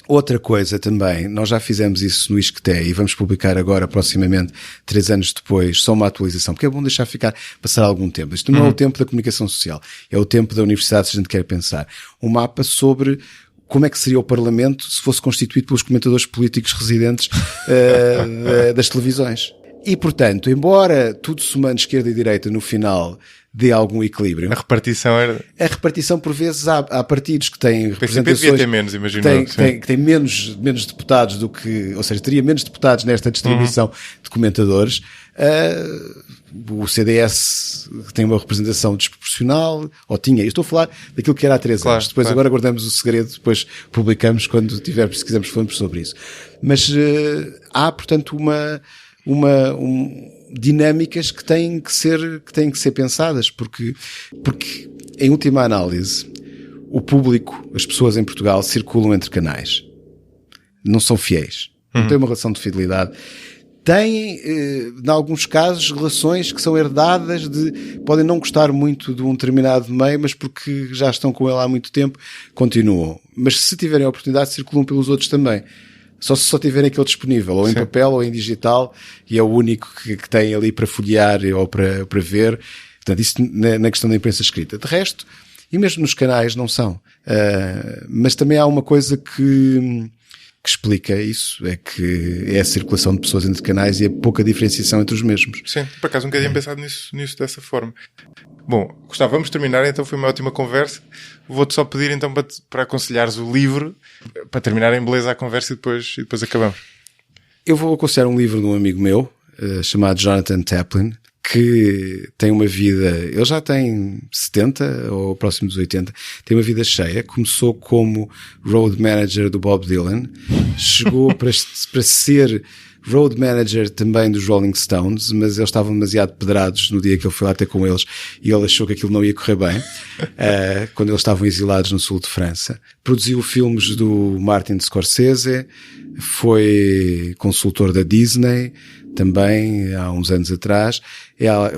Outra coisa também, nós já fizemos isso no ISCTE e vamos publicar agora, proximamente, 3 anos depois, só uma atualização, porque é bom deixar passar algum tempo. Isto não é o tempo da comunicação social, é o tempo da universidade, se a gente quer pensar. Um mapa sobre como é que seria o Parlamento se fosse constituído pelos comentadores políticos residentes das televisões. E, portanto, embora tudo somando esquerda e direita no final dê algum equilíbrio. A repartição por vezes há partidos que têm representações... devia ter menos, imagino. Que têm menos deputados do que... Ou seja, teria menos deputados nesta distribuição de comentadores. O CDS tem uma representação desproporcional, ou tinha. Eu estou a falar daquilo que era há 3 anos. Depois agora guardamos o segredo, depois publicamos quando se quisermos falarmos sobre isso. Mas há, portanto, dinâmicas que têm que ser pensadas, porque em última análise o público, as pessoas em Portugal circulam entre canais, não são fiéis, não têm uma relação de fidelidade, têm em alguns casos relações que são herdadas podem não gostar muito de um determinado meio, mas porque já estão com ele há muito tempo, continuam, mas se tiverem a oportunidade circulam pelos outros também. Só tiverem aquele disponível, ou em papel ou em digital, e é o único que tem ali para folhear ou para ver. Portanto, isso na questão da imprensa escrita. De resto, e mesmo nos canais não são. Mas também há uma coisa que explica isso, é que é a circulação de pessoas entre canais e a pouca diferenciação entre os mesmos. Sim, por acaso nunca tinha pensado nisso dessa forma. Bom, Gustavo, vamos terminar, então foi uma ótima conversa. Vou-te só pedir então para aconselhares o livro, para terminar em beleza a conversa e depois acabamos. Eu vou aconselhar um livro de um amigo meu, chamado Jonathan Taplin, que tem uma vida, ele já tem 70 ou próximo dos 80, tem uma vida cheia, começou como road manager do Bob Dylan, chegou para ser road manager também dos Rolling Stones, mas eles estavam demasiado pedrados no dia que ele foi lá ter com eles e ele achou que aquilo não ia correr bem, quando eles estavam exilados no sul de França. Produziu filmes do Martin Scorsese, foi consultor da Disney, também há uns anos atrás,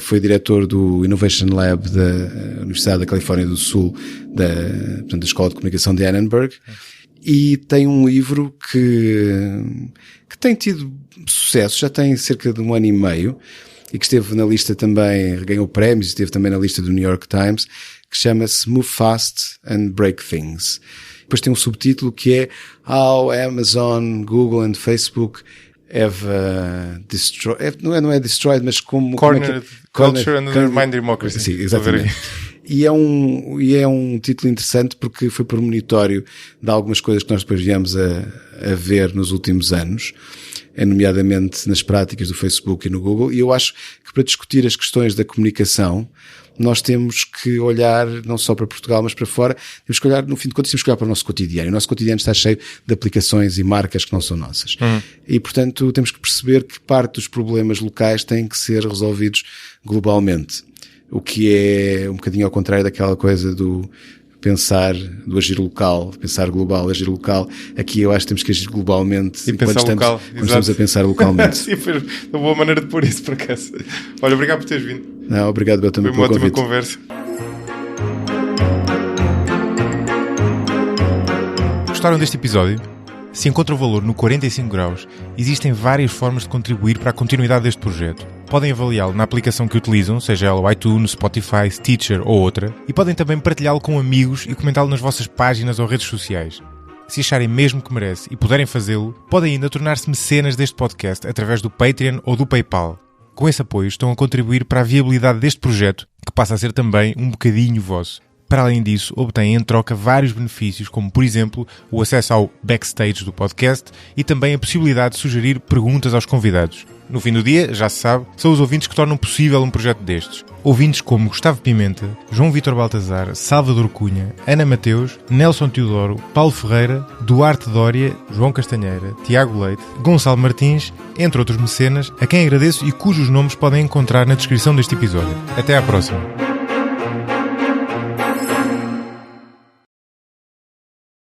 foi diretor do Innovation Lab da Universidade da Califórnia do Sul, da Escola de Comunicação de Annenberg, e tem um livro que tem tido sucesso, já tem cerca de 1 ano e meio, e que esteve na lista também, ganhou prémios, esteve também na lista do New York Times, que chama-se Move Fast and Break Things. Depois tem um subtítulo que é How Amazon, Google and Facebook have destroyed, não é destroyed, mas como... Cornered Culture and Undermined Democracy. Sim, exatamente. E é um título interessante porque foi premonitório de algumas coisas que nós depois viemos a ver nos últimos anos, nomeadamente nas práticas do Facebook e no Google, e eu acho que para discutir as questões da comunicação, nós temos que olhar não só para Portugal, mas para fora, temos que olhar, no fim de contas, temos que olhar para o nosso cotidiano. O nosso cotidiano está cheio de aplicações e marcas que não são nossas. E, portanto, temos que perceber que parte dos problemas locais têm que ser resolvidos globalmente. O que é um bocadinho ao contrário daquela coisa do pensar, do agir local, pensar global, agir local. Aqui eu acho que temos que agir globalmente e pensar local. Quando estamos a pensar localmente. Sim, foi uma boa maneira de pôr isso, por acaso. Olha, obrigado por teres vindo. Não, obrigado eu também pelo convite. Foi uma ótima conversa. Gostaram deste episódio? Se encontram valor no 45 graus, existem várias formas de contribuir para a continuidade deste projeto. Podem avaliá-lo na aplicação que utilizam, seja ela o iTunes, Spotify, Stitcher ou outra, e podem também partilhá-lo com amigos e comentá-lo nas vossas páginas ou redes sociais. Se acharem mesmo que merece e puderem fazê-lo, podem ainda tornar-se mecenas deste podcast através do Patreon ou do PayPal. Com esse apoio estão a contribuir para a viabilidade deste projeto, que passa a ser também um bocadinho vosso. Para além disso, obtêm em troca vários benefícios, como por exemplo o acesso ao backstage do podcast e também a possibilidade de sugerir perguntas aos convidados. No fim do dia, já se sabe, são os ouvintes que tornam possível um projeto destes. Ouvintes como Gustavo Pimenta, João Vítor Baltazar, Salvador Cunha, Ana Mateus, Nelson Teodoro, Paulo Ferreira, Duarte Dória, João Castanheira, Tiago Leite, Gonçalo Martins, entre outros mecenas, a quem agradeço e cujos nomes podem encontrar na descrição deste episódio. Até à próxima.